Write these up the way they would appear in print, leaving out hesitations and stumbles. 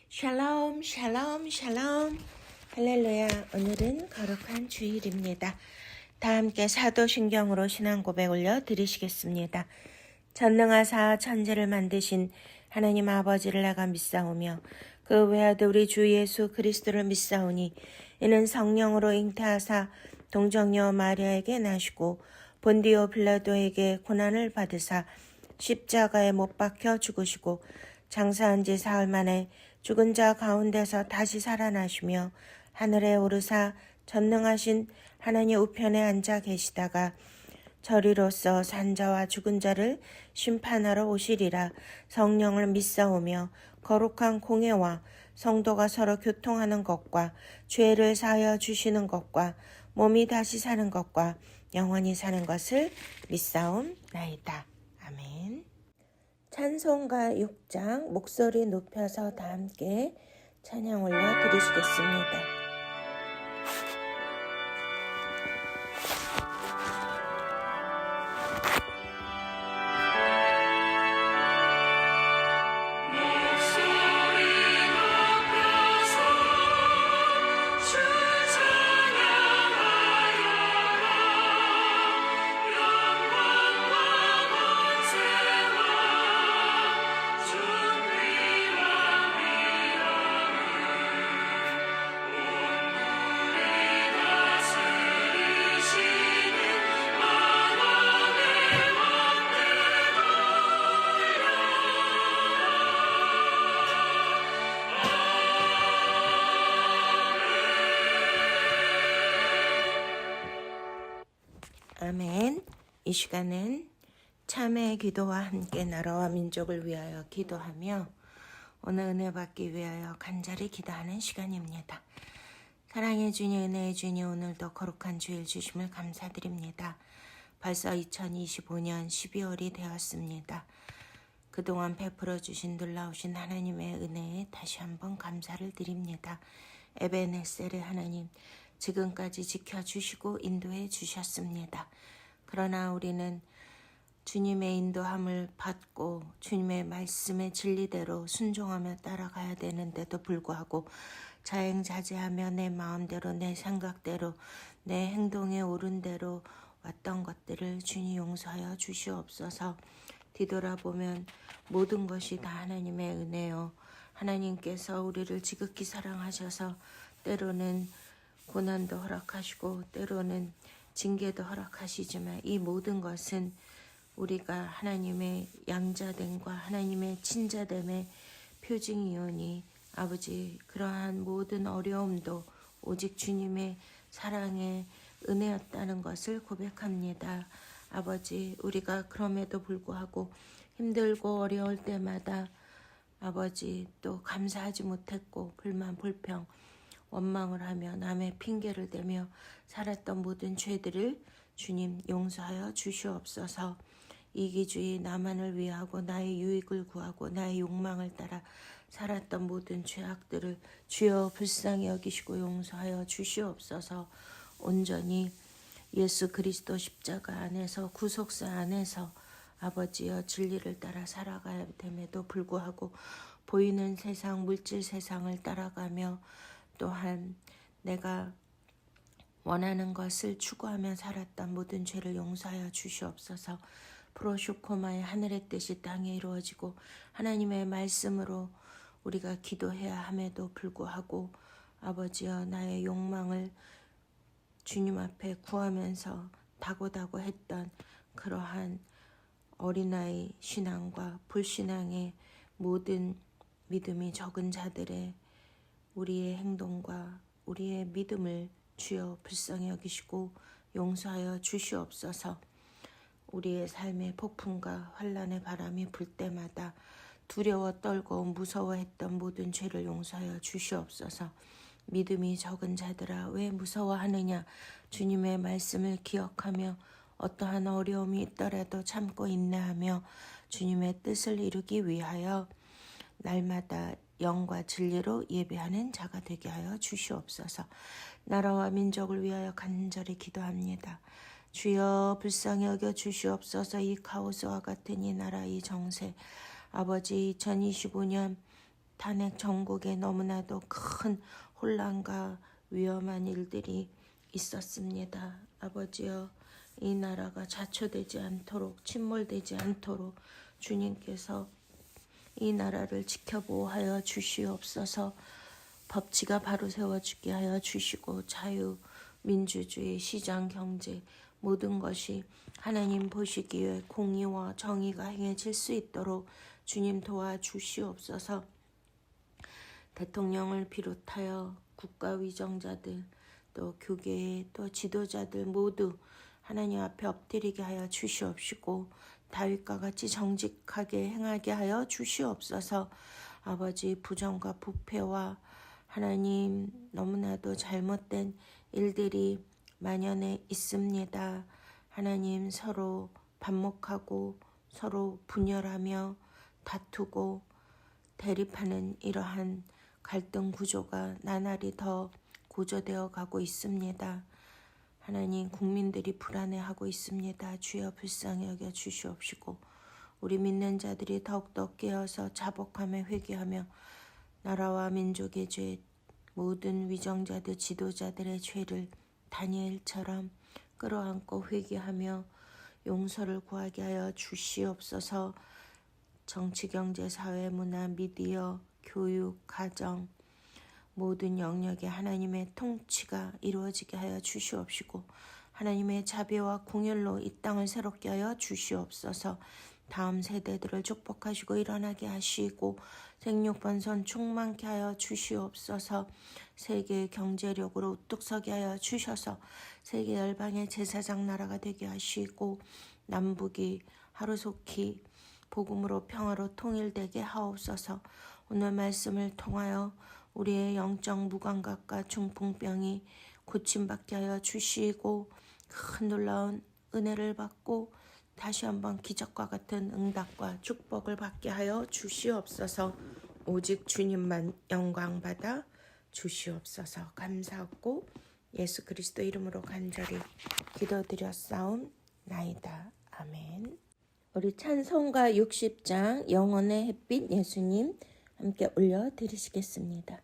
샬롬 샬롬 샬롬 할렐루야. 오늘은 거룩한 주일입니다. 다 함께 사도신경으로 신앙 고백 올려 드리시겠습니다. 전능하사 천지를 만드신 하나님 아버지를 내가 믿사오며 그 외아들 우리 주 예수 그리스도를 믿사오니 이는 성령으로 잉태하사 동정녀 마리아에게 나시고 본디오 빌라도에게 고난을 받으사 십자가에 못 박혀 죽으시고 장사한 지 사흘 만에 죽은 자 가운데서 다시 살아나시며 하늘에 오르사 전능하신 하나님 우편에 앉아 계시다가 저리로서 산자와 죽은 자를 심판하러 오시리라. 성령을 믿사오며 거룩한 공회와 성도가 서로 교통하는 것과 죄를 사하여 주시는 것과 몸이 다시 사는 것과 영원히 사는 것을 믿사옵나이다. 아멘. 찬송가 6장 목소리 높여서 다 함께 찬양 올려 드리시겠습니다. 아멘. 이 시간은 참회의 기도와 함께 나라와 민족을 위하여 기도하며 오늘 은혜 받기 위하여 간절히 기도하는 시간입니다. 사랑의 주님, 은혜의 주님, 오늘도 거룩한 주일 주심을 감사드립니다. 벌써 2025년 12월이 되었습니다. 그동안 베풀어 주신 놀라우신 하나님의 은혜에 다시 한번 감사를 드립니다. 에베네셀의 하나님, 지금까지 지켜주시고 인도해 주셨습니다. 그러나 우리는 주님의 인도함을 받고 주님의 말씀의 진리대로 순종하며 따라가야 되는데도 불구하고 자행자제하며 내 마음대로 내 생각대로 내 행동에 옳은 대로 왔던 것들을 주님 용서하여 주시옵소서. 뒤돌아보면 모든 것이 다 하나님의 은혜요. 하나님께서 우리를 지극히 사랑하셔서 때로는 고난도 허락하시고 때로는 징계도 허락하시지만 이 모든 것은 우리가 하나님의 양자됨과 하나님의 친자됨의 표징이오니 아버지, 그러한 모든 어려움도 오직 주님의 사랑의 은혜였다는 것을 고백합니다. 아버지, 우리가 그럼에도 불구하고 힘들고 어려울 때마다 아버지 또 감사하지 못했고 불만 불평 원망을 하며 남의 핑계를 대며 살았던 모든 죄들을 주님 용서하여 주시옵소서. 이기주의 나만을 위하고 나의 유익을 구하고 나의 욕망을 따라 살았던 모든 죄악들을 주여 불쌍히 여기시고 용서하여 주시옵소서. 온전히 예수 그리스도 십자가 안에서 구속사 안에서 아버지여 진리를 따라 살아가야 됨에도 불구하고 보이는 세상 물질 세상을 따라가며 또한 내가 원하는 것을 추구하며 살았던 모든 죄를 용서하여 주시옵소서. 프로쇼코마의 하늘의 뜻이 땅에 이루어지고 하나님의 말씀으로 우리가 기도해야 함에도 불구하고 아버지여 나의 욕망을 주님 앞에 구하면서 다고다고 했던 그러한 어린아이 신앙과 불신앙의 모든 믿음이 적은 자들의 우리의 행동과 우리의 믿음을 주여 불쌍히 여기시고 용서하여 주시옵소서. 우리의 삶의 폭풍과 환난의 바람이 불 때마다 두려워 떨고 무서워했던 모든 죄를 용서하여 주시옵소서. 믿음이 적은 자들아 왜 무서워하느냐. 주님의 말씀을 기억하며 어떠한 어려움이 있더라도 참고 인내하며 주님의 뜻을 이루기 위하여 날마다 영과 진리로 예배하는 자가 되게 하여 주시옵소서. 나라와 민족을 위하여 간절히 기도합니다. 주여 불쌍히 여겨 주시옵소서. 이 카오스와 같은 이 나라 이 정세 아버지 2025년 탄핵 전국에 너무나도 큰 혼란과 위험한 일들이 있었습니다. 아버지여, 이 나라가 자초되지 않도록, 침몰되지 않도록 주님께서 이 나라를 지켜보호하여 주시옵소서. 법치가 바로 세워지게 하여 주시고 자유, 민주주의, 시장, 경제 모든 것이 하나님 보시기에 공의와 정의가 행해질 수 있도록 주님 도와주시옵소서. 대통령을 비롯하여 국가위정자들 또 교계의 또 지도자들 모두 하나님 앞에 엎드리게 하여 주시옵시고 다윗과 같이 정직하게 행하게 하여 주시옵소서. 아버지, 부정과 부패와 하나님 너무나도 잘못된 일들이 만연해 있습니다. 하나님, 서로 반목하고 서로 분열하며 다투고 대립하는 이러한 갈등 구조가 나날이 더 고조되어 가고 있습니다. 하나님, 국민들이 불안해하고 있습니다. 주여 불쌍히 여겨 주시옵시고 우리 믿는 자들이 더욱더 깨어서 자복하며 회개하며 나라와 민족의 죄, 모든 위정자들 지도자들의 죄를 다니엘처럼 끌어안고 회개하며 용서를 구하게 하여 주시옵소서. 정치, 경제, 사회, 문화, 미디어, 교육, 가정 모든 영역에 하나님의 통치가 이루어지게 하여 주시옵시고 하나님의 자비와 공율로 이 땅을 새롭게 하여 주시옵소서. 다음 세대들을 축복하시고 일어나게 하시고 생육번선 충만케 하여 주시옵소서. 세계의 경제력으로 우뚝 서게 하여 주셔서 세계 열방의 제사장 나라가 되게 하시고 남북이 하루속히 복음으로 평화로 통일되게 하옵소서. 오늘 말씀을 통하여 우리의 영적 무감각과 중풍병이 고침받게 하여 주시고 큰 놀라운 은혜를 받고 다시 한번 기적과 같은 응답과 축복을 받게 하여 주시옵소서. 오직 주님만 영광받아 주시옵소서. 감사하고 예수 그리스도 이름으로 간절히 기도드렸사옵나이다. 아멘. 우리 찬송가 60장 영원의 햇빛 예수님 함께 올려드리시겠습니다.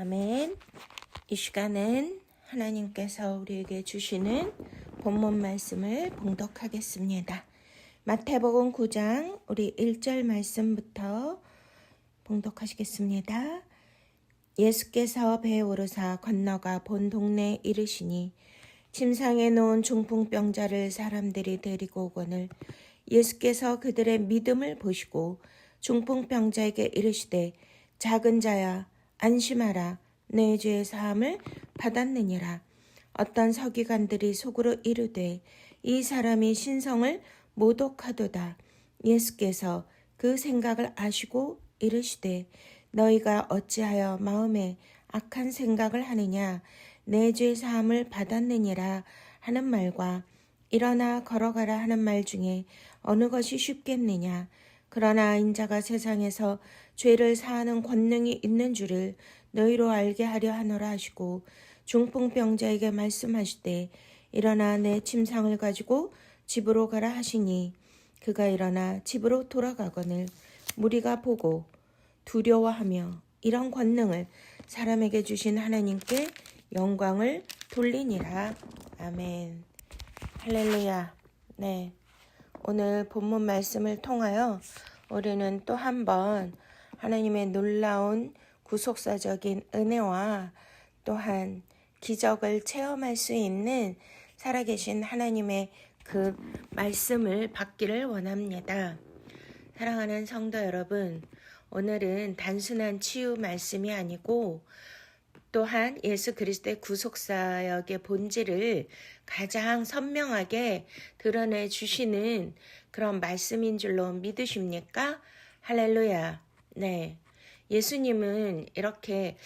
아멘. 이 시간은 하나님께서 우리에게 주시는 본문 말씀을 봉독하겠습니다. 마태복음 9장 우리 1절 말씀부터 봉독하시겠습니다. 예수께서 배에 오르사 건너가 본 동네에 이르시니 침상에 놓은 중풍병자를 사람들이 데리고 오거늘 예수께서 그들의 믿음을 보시고 중풍병자에게 이르시되 작은 자야 안심하라. 내 죄의 사함을 받았느니라. 어떤 서기관들이 속으로 이르되 이 사람이 신성을 모독하도다. 예수께서 그 생각을 아시고 이르시되 너희가 어찌하여 마음에 악한 생각을 하느냐. 내 죄 사함을 받았느니라 하는 말과 일어나 걸어가라 하는 말 중에 어느 것이 쉽겠느냐. 그러나 인자가 세상에서 죄를 사하는 권능이 있는 줄을 너희로 알게 하려 하노라 하시고 중풍병자에게 말씀하시되 일어나 내 침상을 가지고 집으로 가라 하시니 그가 일어나 집으로 돌아가거늘 무리가 보고 두려워하며 이런 권능을 사람에게 주신 하나님께 영광을 돌리니라. 아멘. 할렐루야. 네, 오늘 본문 말씀을 통하여 우리는 또 한 번 하나님의 놀라운 구속사적인 은혜와 또한 기적을 체험할 수 있는 살아계신 하나님의 그 말씀을 받기를 원합니다. 사랑하는 성도 여러분, 오늘은 단순한 치유 말씀이 아니고 또한 예수 그리스도의 구속사역의 본질을 가장 선명하게 드러내 주시는 그런 말씀인 줄로 믿으십니까? 할렐루야. 네, 예수님은 이렇게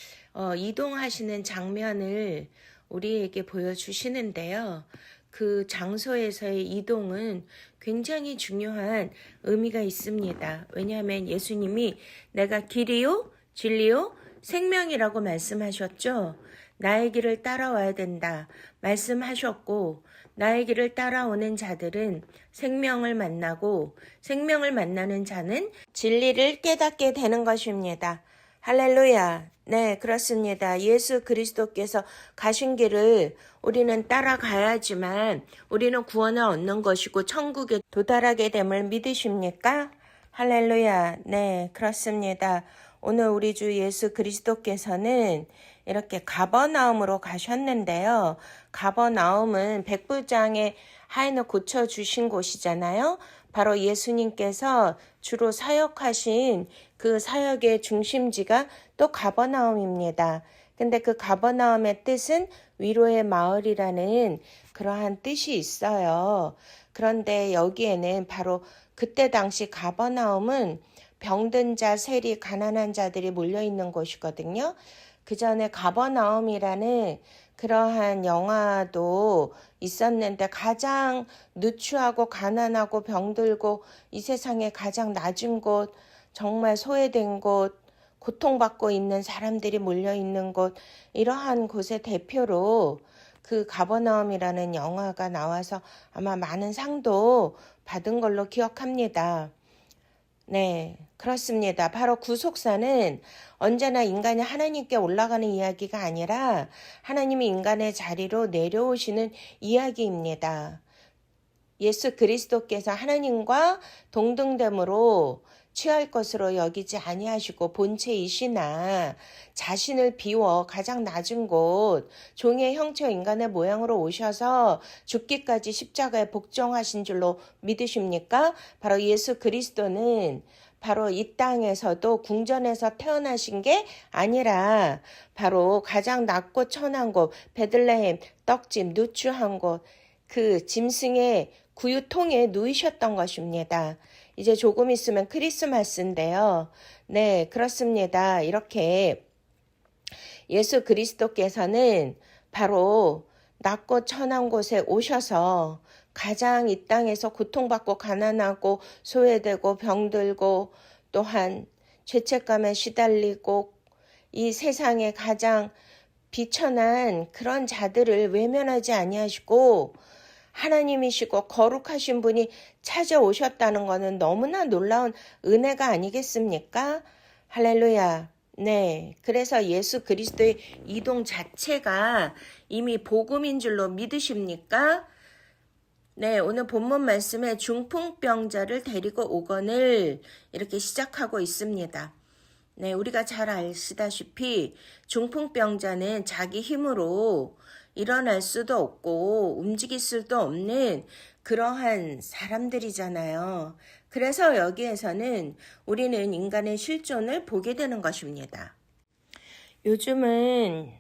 이동하시는 장면을 우리에게 보여주시는데요. 그 장소에서의 이동은 굉장히 중요한 의미가 있습니다. 왜냐하면 예수님이 내가 길이요, 진리요, 생명이라고 말씀하셨죠. 나의 길을 따라와야 된다 말씀하셨고 나의 길을 따라오는 자들은 생명을 만나고 생명을 만나는 자는 진리를 깨닫게 되는 것입니다. 할렐루야. 네, 그렇습니다. 예수 그리스도께서 가신 길을 우리는 따라가야지만 우리는 구원을 얻는 것이고 천국에 도달하게 됨을 믿으십니까? 할렐루야. 네, 그렇습니다. 오늘 우리 주 예수 그리스도께서는 이렇게 가버나움으로 가셨는데요. 가버나움은 백부장의 하인을 고쳐주신 곳이잖아요. 바로 예수님께서 주로 사역하신 그 사역의 중심지가 또 가버나움입니다. 근데 그 가버나움의 뜻은 위로의 마을이라는 그러한 뜻이 있어요. 그런데 여기에는 바로 그때 당시 가버나움은 병든 자, 세리, 가난한 자들이 몰려있는 곳이거든요. 그 전에 가버나움이라는 그러한 영화도 있었는데 가장 누추하고 가난하고 병들고 이 세상에 가장 낮은 곳, 정말 소외된 곳, 고통받고 있는 사람들이 몰려있는 곳, 이러한 곳의 대표로 그 가버나움이라는 영화가 나와서 아마 많은 상도 받은 걸로 기억합니다. 네, 그렇습니다. 바로 구속사는 언제나 인간이 하나님께 올라가는 이야기가 아니라 하나님이 인간의 자리로 내려오시는 이야기입니다. 예수 그리스도께서 하나님과 동등됨으로 취할 것으로 여기지 아니하시고 본체이시나 자신을 비워 가장 낮은 곳 종의 형체 인간의 모양으로 오셔서 죽기까지 십자가에 복종하신 줄로 믿으십니까? 바로 예수 그리스도는 바로 이 땅에서도 궁전에서 태어나신 게 아니라 바로 가장 낮고 천한 곳 베들레헴 떡집 누추한 곳 그 짐승의 구유통에 누이셨던 것입니다. 이제 조금 있으면 크리스마스인데요. 네, 그렇습니다. 이렇게 예수 그리스도께서는 바로 낮고 천한 곳에 오셔서 가장 이 땅에서 고통받고 가난하고 소외되고 병들고 또한 죄책감에 시달리고 이 세상에 가장 비천한 그런 자들을 외면하지 아니하시고 하나님이시고 거룩하신 분이 찾아오셨다는 것은 너무나 놀라운 은혜가 아니겠습니까? 할렐루야. 네, 그래서 예수 그리스도의 이동 자체가 이미 복음인 줄로 믿으십니까? 네, 오늘 본문 말씀에 중풍병자를 데리고 오거늘 이렇게 시작하고 있습니다. 네, 우리가 잘 아시다시피 중풍병자는 자기 힘으로 일어날 수도 없고 움직일 수도 없는 그러한 사람들이잖아요. 그래서 여기에서는 우리는 인간의 실존을 보게 되는 것입니다. 요즘은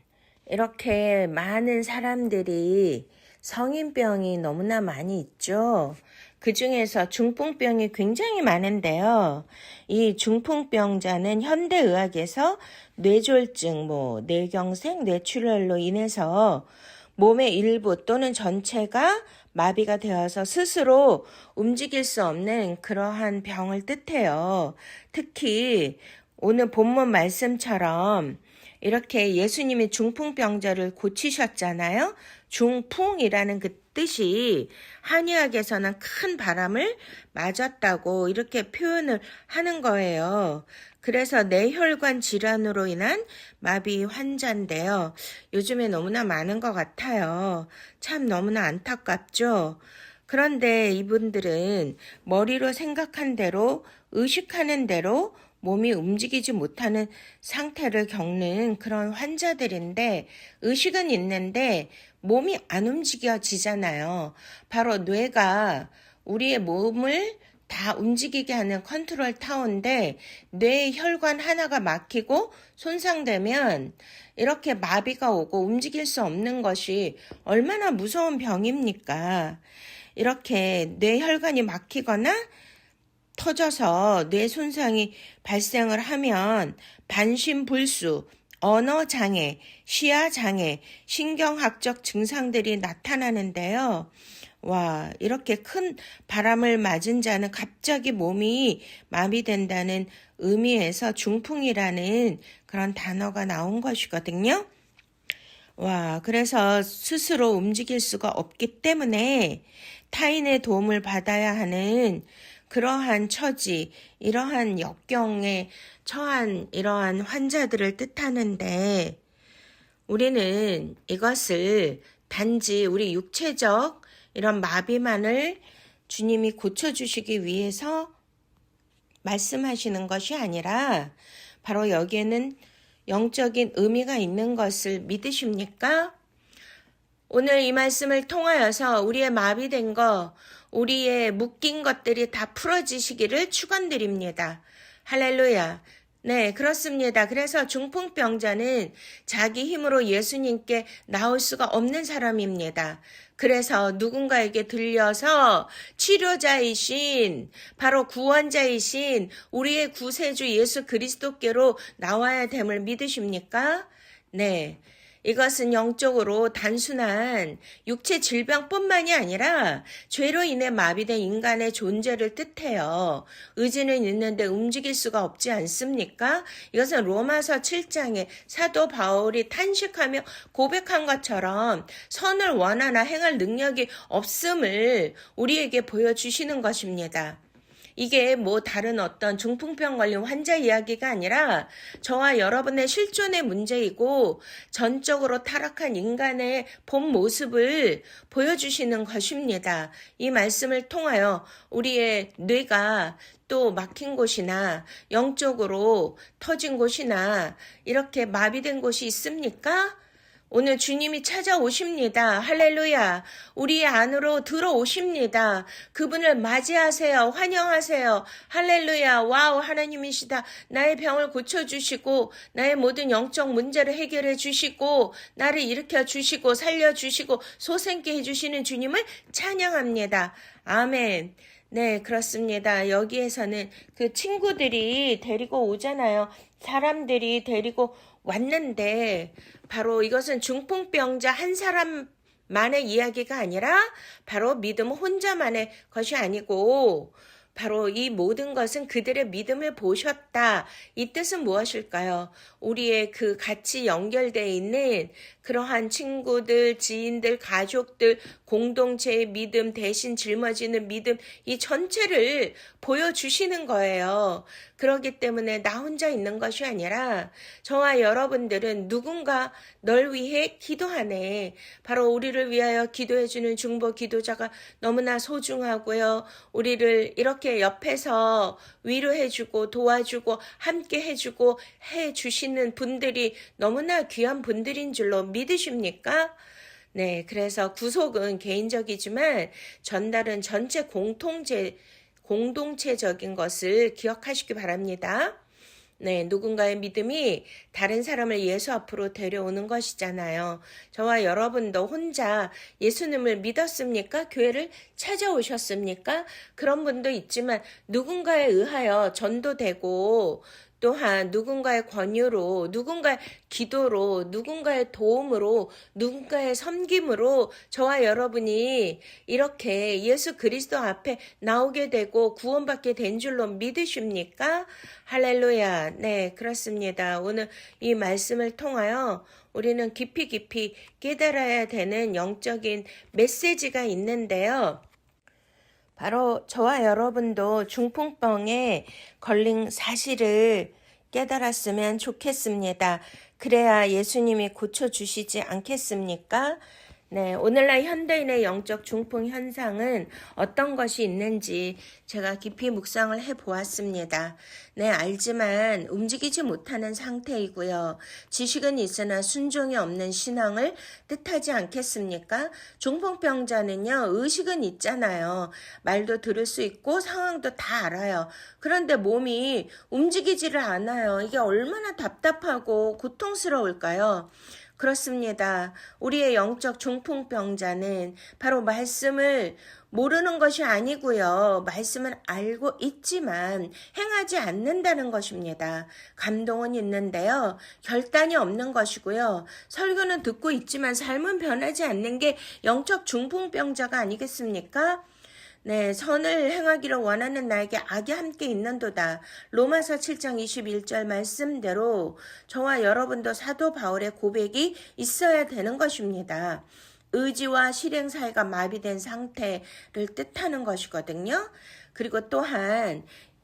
이렇게 많은 사람들이 성인병이 너무나 많이 있죠. 그 중에서 중풍병이 굉장히 많은데요. 이 중풍병자는 현대의학에서 뇌졸중, 뇌경색, 뇌출혈로 인해서 몸의 일부 또는 전체가 마비가 되어서 스스로 움직일 수 없는 그러한 병을 뜻해요. 특히 오늘 본문 말씀처럼 이렇게 예수님이 중풍병자를 고치셨잖아요. 중풍이라는 그 뜻이 한의학에서는 큰 바람을 맞았다고 이렇게 표현을 하는 거예요. 그래서 뇌혈관 질환으로 인한 마비 환자인데요. 요즘에 너무나 많은 것 같아요. 참 너무나 안타깝죠. 그런데 이분들은 머리로 생각한 대로 의식하는 대로 몸이 움직이지 못하는 상태를 겪는 그런 환자들인데 의식은 있는데 몸이 안 움직여지잖아요. 바로 뇌가 우리의 몸을 다 움직이게 하는 컨트롤 타워인데 뇌 혈관 하나가 막히고 손상되면 이렇게 마비가 오고 움직일 수 없는 것이 얼마나 무서운 병입니까? 이렇게 뇌 혈관이 막히거나 터져서 뇌 손상이 발생을 하면 반신불수, 언어장애, 시야장애, 신경학적 증상들이 나타나는데요. 와, 이렇게 큰 바람을 맞은 자는 갑자기 몸이 마비된다는 의미에서 중풍이라는 그런 단어가 나온 것이거든요. 와, 그래서 스스로 움직일 수가 없기 때문에 타인의 도움을 받아야 하는 그러한 처지, 이러한 역경에 처한 이러한 환자들을 뜻하는데 우리는 이것을 단지 우리 육체적 이런 마비만을 주님이 고쳐주시기 위해서 말씀하시는 것이 아니라 바로 여기에는 영적인 의미가 있는 것을 믿으십니까? 오늘 이 말씀을 통하여서 우리의 마비된 것, 우리의 묶인 것들이 다 풀어지시기를 축원드립니다. 할렐루야. 네, 그렇습니다. 그래서 중풍병자는 자기 힘으로 예수님께 나올 수가 없는 사람입니다. 그래서 누군가에게 들려서 치료자이신, 바로 구원자이신 우리의 구세주 예수 그리스도께로 나와야 됨을 믿으십니까? 네. 이것은 영적으로 단순한 육체 질병뿐만이 아니라 죄로 인해 마비된 인간의 존재를 뜻해요. 의지는 있는데 움직일 수가 없지 않습니까? 이것은 로마서 7장에 사도 바울이 탄식하며 고백한 것처럼 선을 원하나 행할 능력이 없음을 우리에게 보여주시는 것입니다. 이게 다른 어떤 중풍병 걸린 환자 이야기가 아니라 저와 여러분의 실존의 문제이고 전적으로 타락한 인간의 본 모습을 보여주시는 것입니다. 이 말씀을 통하여 우리의 뇌가 또 막힌 곳이나 영적으로 터진 곳이나 이렇게 마비된 곳이 있습니까? 오늘 주님이 찾아오십니다. 할렐루야. 우리 안으로 들어오십니다. 그분을 맞이하세요. 환영하세요. 할렐루야. 와우, 하나님이시다. 나의 병을 고쳐주시고 나의 모든 영적 문제를 해결해 주시고 나를 일으켜 주시고 살려주시고 소생케 해주시는 주님을 찬양합니다. 아멘. 네, 그렇습니다. 여기에서는 그 친구들이 데리고 오잖아요. 사람들이 데리고 왔는데 바로 이것은 중풍병자 한 사람만의 이야기가 아니라 바로 믿음 혼자만의 것이 아니고 바로 이 모든 것은 그들의 믿음을 보셨다. 이 뜻은 무엇일까요? 우리의 그 같이 연결되어 있는 그러한 친구들, 지인들, 가족들, 공동체의 믿음, 대신 짊어지는 믿음, 이 전체를 보여주시는 거예요. 그렇기 때문에 나 혼자 있는 것이 아니라 저와 여러분들은 누군가 널 위해 기도하네. 바로 우리를 위하여 기도해주는 중보 기도자가 너무나 소중하고요. 우리를 이렇게 옆에서 위로해주고 도와주고 함께 해주고 해주시는 분들이 너무나 귀한 분들인 줄로 믿으십니까? 네, 그래서 구속은 개인적이지만 전달은 전체 공동체적인 것을 기억하시기 바랍니다. 네, 누군가의 믿음이 다른 사람을 예수 앞으로 데려오는 것이잖아요. 저와 여러분도 혼자 예수님을 믿었습니까? 교회를 찾아오셨습니까? 그런 분도 있지만 누군가에 의하여 전도되고 또한 누군가의 권유로, 누군가의 기도로, 누군가의 도움으로, 누군가의 섬김으로 저와 여러분이 이렇게 예수 그리스도 앞에 나오게 되고 구원받게 된 줄로 믿으십니까? 할렐루야. 네, 그렇습니다. 오늘 이 말씀을 통하여 우리는 깊이 깨달아야 되는 영적인 메시지가 있는데요. 바로 저와 여러분도 중풍병에 걸린 사실을 깨달았으면 좋겠습니다. 그래야 예수님이 고쳐주시지 않겠습니까? 네, 오늘날 현대인의 영적 중풍 현상은 어떤 것이 있는지 제가 깊이 묵상을 해보았습니다. 네, 알지만 움직이지 못하는 상태이고요. 지식은 있으나 순종이 없는 신앙을 뜻하지 않겠습니까? 중풍병자는요, 의식은 있잖아요. 말도 들을 수 있고 상황도 다 알아요. 그런데 몸이 움직이지를 않아요. 이게 얼마나 답답하고 고통스러울까요? 그렇습니다. 우리의 영적 중풍병자는 바로 말씀을 모르는 것이 아니고요. 말씀은 알고 있지만 행하지 않는다는 것입니다. 감동은 있는데요. 결단이 없는 것이고요. 설교는 듣고 있지만 삶은 변하지 않는 게 영적 중풍병자가 아니겠습니까? 네, 선을 행하기를 원하는 나에게 악이 함께 있는도다. 로마서 7장 21절 말씀대로 저와 여러분도 사도 바울의 고백이 있어야 되는 것입니다. 의지와 실행 사이가 마비된 상태를 뜻하는 것이거든요. 그리고 또한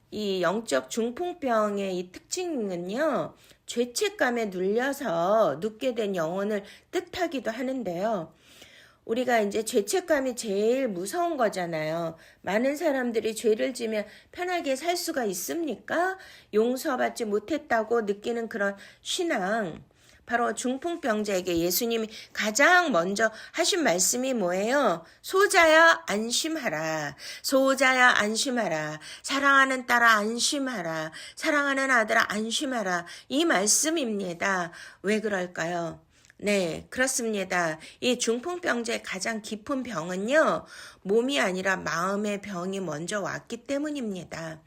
이 영적 중풍병의 이 특징은요, 죄책감에 눌려서 눕게 된 영혼을 뜻하기도 하는데요. 우리가 이제 죄책감이 제일 무서운 거잖아요. 많은 사람들이 죄를 지면 편하게 살 수가 있습니까? 용서받지 못했다고 느끼는 그런 신앙. 바로 중풍병자에게 예수님이 가장 먼저 하신 말씀이 뭐예요? 소자야 안심하라. 소자야 안심하라. 사랑하는 딸아 안심하라. 사랑하는 아들아 안심하라. 이 말씀입니다. 왜 그럴까요? 네, 그렇습니다. 이 중풍병자의 가장 깊은 병은요, 몸이 아니라 마음의 병이 먼저 왔기 때문입니다.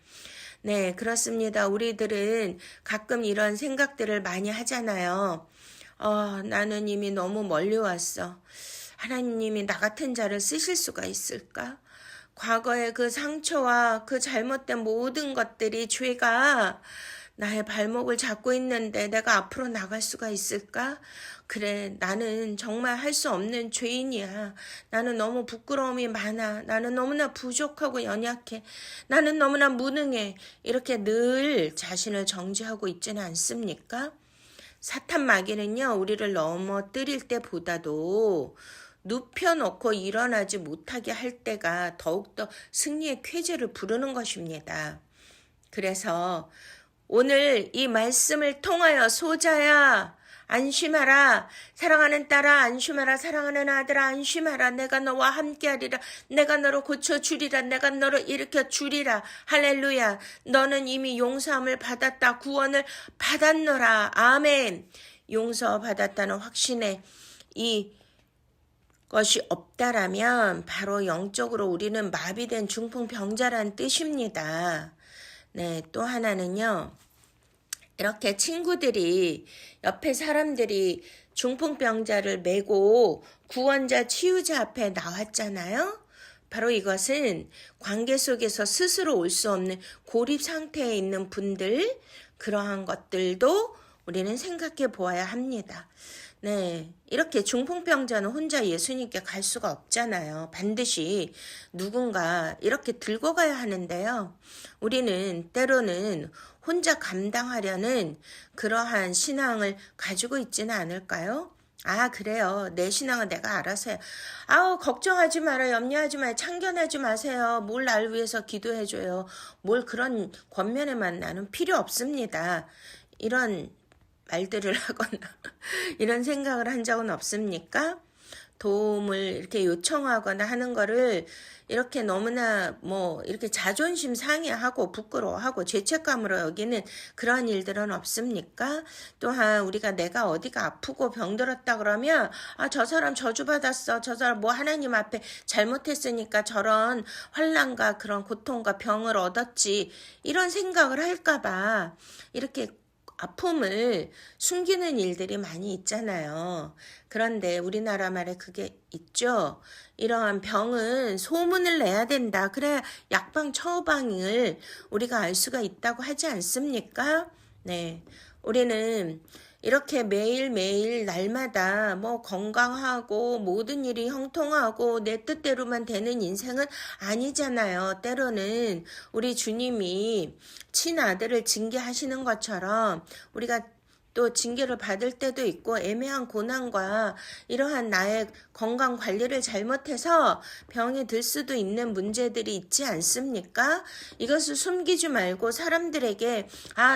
네, 그렇습니다. 우리들은 가끔 이런 생각들을 많이 하잖아요. 나는 이미 너무 멀리 왔어. 하나님이 나 같은 자를 쓰실 수가 있을까? 과거의 그 상처와 그 잘못된 모든 것들이 죄가 나의 발목을 잡고 있는데 내가 앞으로 나갈 수가 있을까? 그래, 나는 정말 할 수 없는 죄인이야. 나는 너무 부끄러움이 많아. 나는 너무나 부족하고 연약해. 나는 너무나 무능해. 이렇게 늘 자신을 정죄하고 있지는 않습니까? 사탄 마귀는요, 우리를 넘어뜨릴 때보다도 눕혀놓고 일어나지 못하게 할 때가 더욱더 승리의 쾌재를 부르는 것입니다. 그래서 오늘 이 말씀을 통하여 소자야 안심하라. 사랑하는 딸아 안심하라. 사랑하는 아들아 안심하라. 내가 너와 함께하리라. 내가 너를 고쳐주리라. 내가 너를 일으켜주리라. 할렐루야. 너는 이미 용서함을 받았다. 구원을 받았노라. 아멘. 용서받았다는 확신에 이 것이 없다라면 바로 영적으로 우리는 마비된 중풍병자란 뜻입니다. 네, 또 하나는요. 이렇게 친구들이 옆에 사람들이 중풍병자를 메고 구원자 치유자 앞에 나왔잖아요. 바로 이것은 관계 속에서 스스로 올 수 없는 고립 상태에 있는 분들, 그러한 것들도 우리는 생각해 보아야 합니다. 네, 이렇게 중풍병자는 혼자 예수님께 갈 수가 없잖아요. 반드시 누군가 이렇게 들고 가야 하는데요. 우리는 때로는 혼자 감당하려는 그러한 신앙을 가지고 있지는 않을까요? 아, 그래요. 내 신앙은 내가 알아서 해요. 걱정하지 마라. 염려하지 마요. 참견하지 마세요. 뭘 날 위해서 기도해줘요. 뭘 그런 권면에만 나는 필요 없습니다. 이런 말들을 하거나 이런 생각을 한 적은 없습니까? 도움을 이렇게 요청하거나 하는 거를 이렇게 너무나 이렇게 자존심 상해하고 부끄러워하고 죄책감으로 여기는 그런 일들은 없습니까? 또한 우리가 내가 어디가 아프고 병들었다 그러면 저 사람 저주받았어. 저 사람 하나님 앞에 잘못했으니까 저런 환난과 그런 고통과 병을 얻었지. 이런 생각을 할까봐 이렇게 아픔을 숨기는 일들이 많이 있잖아요. 그런데 우리나라 말에 그게 있죠. 이러한 병은 소문을 내야 된다. 그래야 약방 처방을 우리가 알 수가 있다고 하지 않습니까? 네. 우리는 이렇게 매일매일 날마다 건강하고 모든 일이 형통하고 내 뜻대로만 되는 인생은 아니잖아요. 때로는 우리 주님이 친아들을 징계하시는 것처럼 우리가 또 징계를 받을 때도 있고 애매한 고난과 이러한 나의 건강 관리를 잘못해서 병이 들 수도 있는 문제들이 있지 않습니까? 이것을 숨기지 말고 사람들에게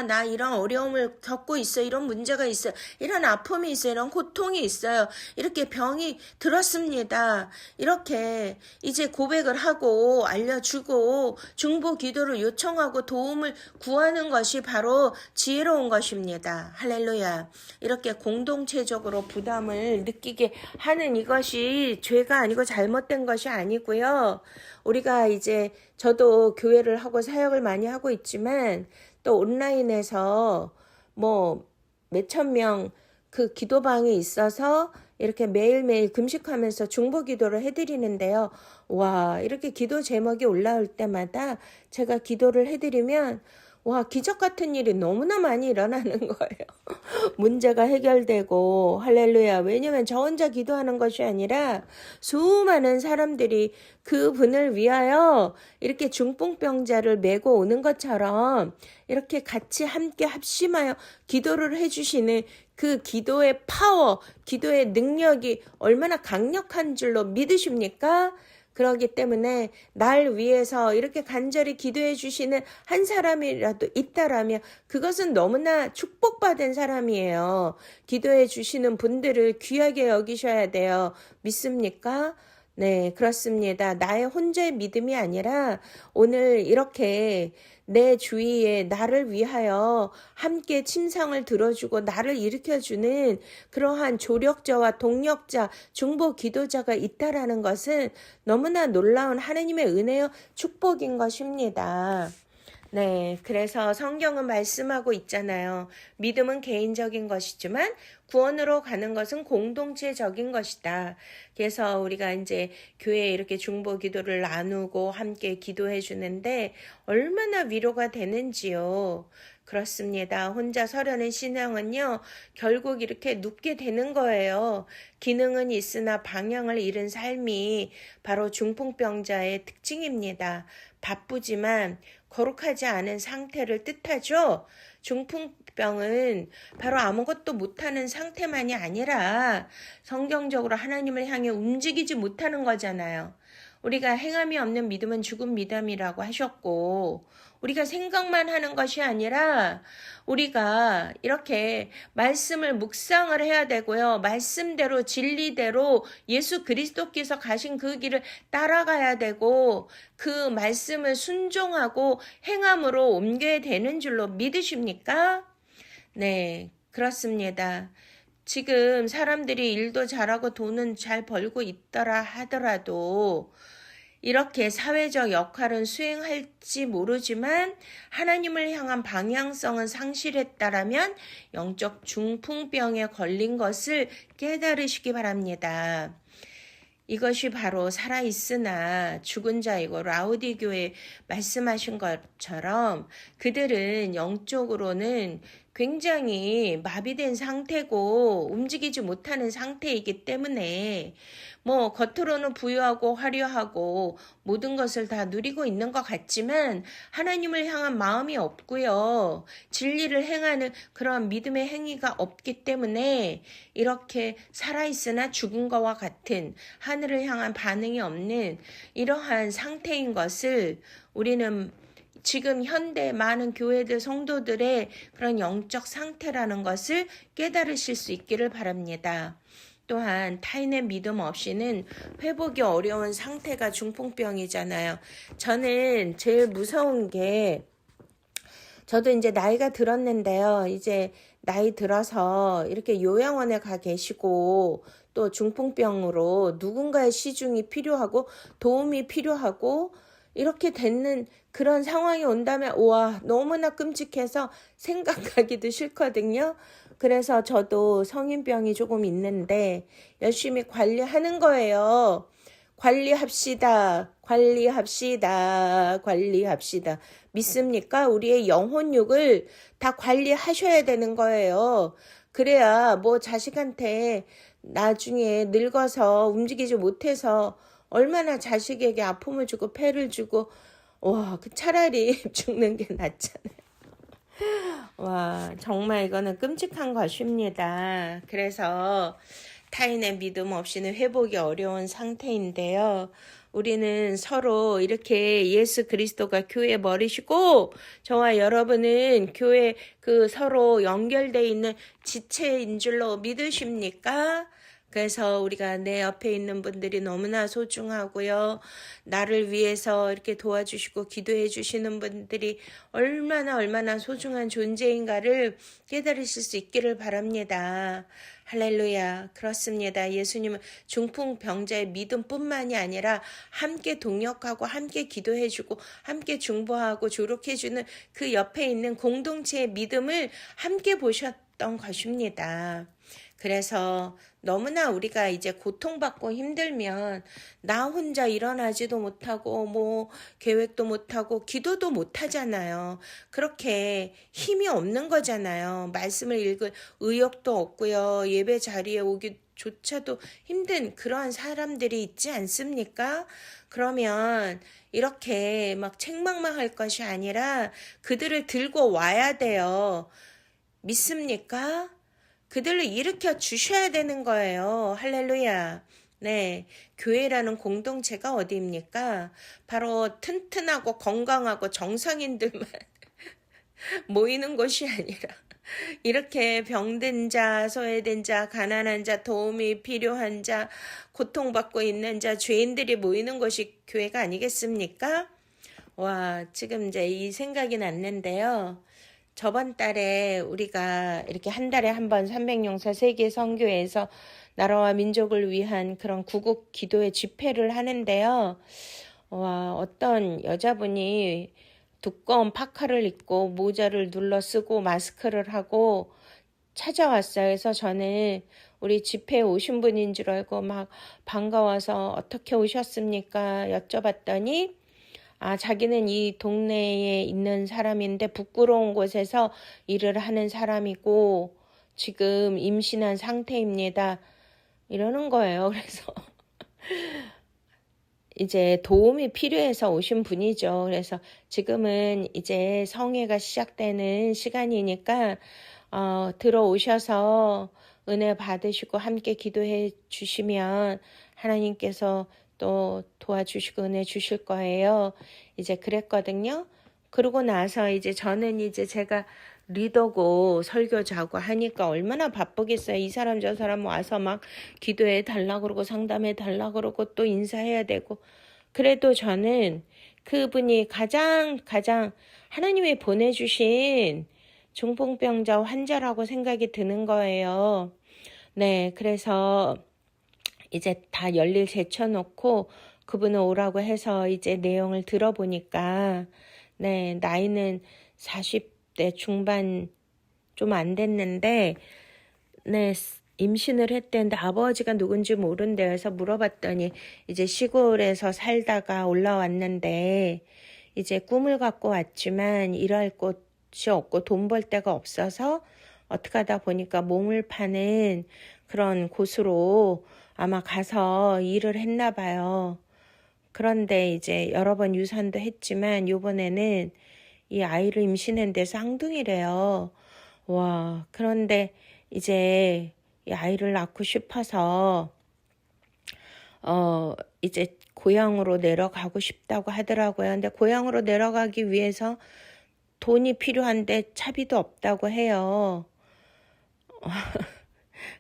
나 이런 어려움을 겪고 있어. 이런 문제가 있어요. 이런 아픔이 있어요. 이런 고통이 있어요. 이렇게 병이 들었습니다. 이렇게 이제 고백을 하고 알려주고 중보 기도를 요청하고 도움을 구하는 것이 바로 지혜로운 것입니다. 할렐루야. 이렇게 공동체적으로 부담을 느끼게 하는 이것이 죄가 아니고 잘못된 것이 아니고요. 우리가 이제 저도 교회를 하고 사역을 많이 하고 있지만 또 온라인에서 몇천 명 그 기도방이 있어서 이렇게 매일매일 금식하면서 중보 기도를 해드리는데요. 와, 이렇게 기도 제목이 올라올 때마다 제가 기도를 해드리면 기적 같은 일이 너무나 많이 일어나는 거예요. 문제가 해결되고 할렐루야. 왜냐면 저 혼자 기도하는 것이 아니라 수많은 사람들이 그 분을 위하여 이렇게 중풍병자를 메고 오는 것처럼 이렇게 같이 함께 합심하여 기도를 해주시는 그 기도의 파워, 기도의 능력이 얼마나 강력한 줄로 믿으십니까? 그렇기 때문에 날 위해서 이렇게 간절히 기도해 주시는 한 사람이라도 있다라면 그것은 너무나 축복받은 사람이에요. 기도해 주시는 분들을 귀하게 여기셔야 돼요. 믿습니까? 네, 그렇습니다. 나의 혼자의 믿음이 아니라 오늘 이렇게 내 주위에 나를 위하여 함께 침상을 들어주고 나를 일으켜주는 그러한 조력자와 동력자, 중보 기도자가 있다라는 것은 너무나 놀라운 하느님의 은혜요 축복인 것입니다. 네, 그래서 성경은 말씀하고 있잖아요. 믿음은 개인적인 것이지만 구원으로 가는 것은 공동체적인 것이다. 그래서 우리가 이제 교회에 이렇게 중보 기도를 나누고 함께 기도해 주는데 얼마나 위로가 되는지요. 그렇습니다. 혼자 서려는 신앙은요, 결국 이렇게 눕게 되는 거예요. 기능은 있으나 방향을 잃은 삶이 바로 중풍병자의 특징입니다. 바쁘지만 거룩하지 않은 상태를 뜻하죠. 중풍병은 바로 아무것도 못하는 상태만이 아니라 성경적으로 하나님을 향해 움직이지 못하는 거잖아요. 우리가 행함이 없는 믿음은 죽은 믿음이라고 하셨고 우리가 생각만 하는 것이 아니라 우리가 이렇게 말씀을 묵상을 해야 되고요. 말씀대로 진리대로 예수 그리스도께서 가신 그 길을 따라가야 되고 그 말씀을 순종하고 행함으로 옮겨야 되는 줄로 믿으십니까? 네, 그렇습니다. 지금 사람들이 일도 잘하고 돈은 잘 벌고 있더라 하더라도 이렇게 사회적 역할은 수행할지 모르지만 하나님을 향한 방향성은 상실했다라면 영적 중풍병에 걸린 것을 깨달으시기 바랍니다. 이것이 바로 살아있으나 죽은 자이고 라우디 교회 말씀하신 것처럼 그들은 영적으로는 굉장히 마비된 상태고 움직이지 못하는 상태이기 때문에 겉으로는 부유하고 화려하고 모든 것을 다 누리고 있는 것 같지만 하나님을 향한 마음이 없고요. 진리를 행하는 그런 믿음의 행위가 없기 때문에 이렇게 살아있으나 죽은 것과 같은 하늘을 향한 반응이 없는 이러한 상태인 것을 우리는 지금 현대 많은 교회들 성도들의 그런 영적 상태라는 것을 깨달으실 수 있기를 바랍니다. 또한 타인의 믿음 없이는 회복이 어려운 상태가 중풍병이잖아요. 저는 제일 무서운 게 저도 이제 나이가 들었는데요. 이제 나이 들어서 이렇게 요양원에 가 계시고 또 중풍병으로 누군가의 시중이 필요하고 도움이 필요하고 이렇게 되는 그런 상황이 온다면 와 너무나 끔찍해서 생각하기도 싫거든요. 그래서 저도 성인병이 조금 있는데 열심히 관리하는 거예요. 관리합시다. 관리합시다. 관리합시다. 믿습니까? 우리의 영혼육을 다 관리하셔야 되는 거예요. 그래야 뭐 자식한테 나중에 늙어서 움직이지 못해서 얼마나 자식에게 아픔을 주고 폐를 주고 와, 그 차라리 죽는 게 낫잖아요. 와, 정말 이거는 끔찍한 것입니다. 그래서 타인의 믿음 없이는 회복이 어려운 상태인데요. 우리는 서로 이렇게 예수 그리스도가 교회 머리시고 저와 여러분은 교회 그 서로 연결되어 있는 지체인 줄로 믿으십니까? 그래서 우리가 내 옆에 있는 분들이 너무나 소중하고요. 나를 위해서 이렇게 도와주시고 기도해 주시는 분들이 얼마나 소중한 존재인가를 깨달으실 수 있기를 바랍니다. 할렐루야. 그렇습니다. 예수님은 중풍병자의 믿음뿐만이 아니라 함께 동역하고 함께 기도해주고 함께 중보하고 조력해주는 그 옆에 있는 공동체의 믿음을 함께 보셨던 것입니다. 그래서 너무나 우리가 이제 고통받고 힘들면 나 혼자 일어나지도 못하고 뭐 계획도 못하고 기도도 못하잖아요. 그렇게 힘이 없는 거잖아요. 말씀을 읽을 의욕도 없고요. 예배 자리에 오기조차도 힘든 그러한 사람들이 있지 않습니까? 그러면 이렇게 막 책망만 할 것이 아니라 그들을 들고 와야 돼요. 믿습니까? 그들을 일으켜 주셔야 되는 거예요. 할렐루야. 네, 교회라는 공동체가 어디입니까? 바로 튼튼하고 건강하고 정상인들만 모이는 곳이 아니라 이렇게 병든 자, 소외된 자, 가난한 자, 도움이 필요한 자, 고통받고 있는 자, 죄인들이 모이는 곳이 교회가 아니겠습니까? 와, 지금 이제 이 생각이 났는데요. 저번 달에 우리가 이렇게 한 달에 한 번 300용사 세계 선교에서 나라와 민족을 위한 그런 구국 기도의 집회를 하는데요. 와, 어떤 여자분이 두꺼운 파카를 입고 모자를 눌러 쓰고 마스크를 하고 찾아왔어요. 그래서 저는 우리 집회에 오신 분인 줄 알고 막 반가워서 어떻게 오셨습니까? 여쭤봤더니 자기는 이 동네에 있는 사람인데 부끄러운 곳에서 일을 하는 사람이고 지금 임신한 상태입니다. 이러는 거예요. 그래서 이제 도움이 필요해서 오신 분이죠. 그래서 지금은 이제 성회가 시작되는 시간이니까 들어오셔서 은혜 받으시고 함께 기도해 주시면 하나님께서 또 도와주시고 은혜 주실 거예요. 이제 그랬거든요. 그러고 나서 이제 저는 이제 제가 리더고 설교자고 하니까 얼마나 바쁘겠어요. 이 사람 저 사람 와서 막 기도해 달라고 그러고 상담해 달라고 그러고 또 인사해야 되고. 그래도 저는 그분이 가장 하나님이 보내주신 중풍병자 환자라고 생각이 드는 거예요. 네, 그래서 이제 다 열일 제쳐놓고 그분은 오라고 해서 이제 내용을 들어보니까 네, 나이는 40대 중반 좀 안 됐는데 네, 임신을 했대는데 아버지가 누군지 모른대요. 그래서 물어봤더니 이제 시골에서 살다가 올라왔는데 이제 꿈을 갖고 왔지만 일할 곳이 없고 돈 벌 데가 없어서 어떻게 하다 보니까 몸을 파는 그런 곳으로 아마 가서 일을 했나 봐요. 그런데 이제 여러 번 유산도 했지만 요번에는 이 아이를 임신했는데 쌍둥이래요. 와, 그런데 이제 이 아이를 낳고 싶어서 이제 고향으로 내려가고 싶다고 하더라고요. 근데 고향으로 내려가기 위해서 돈이 필요한데 차비도 없다고 해요.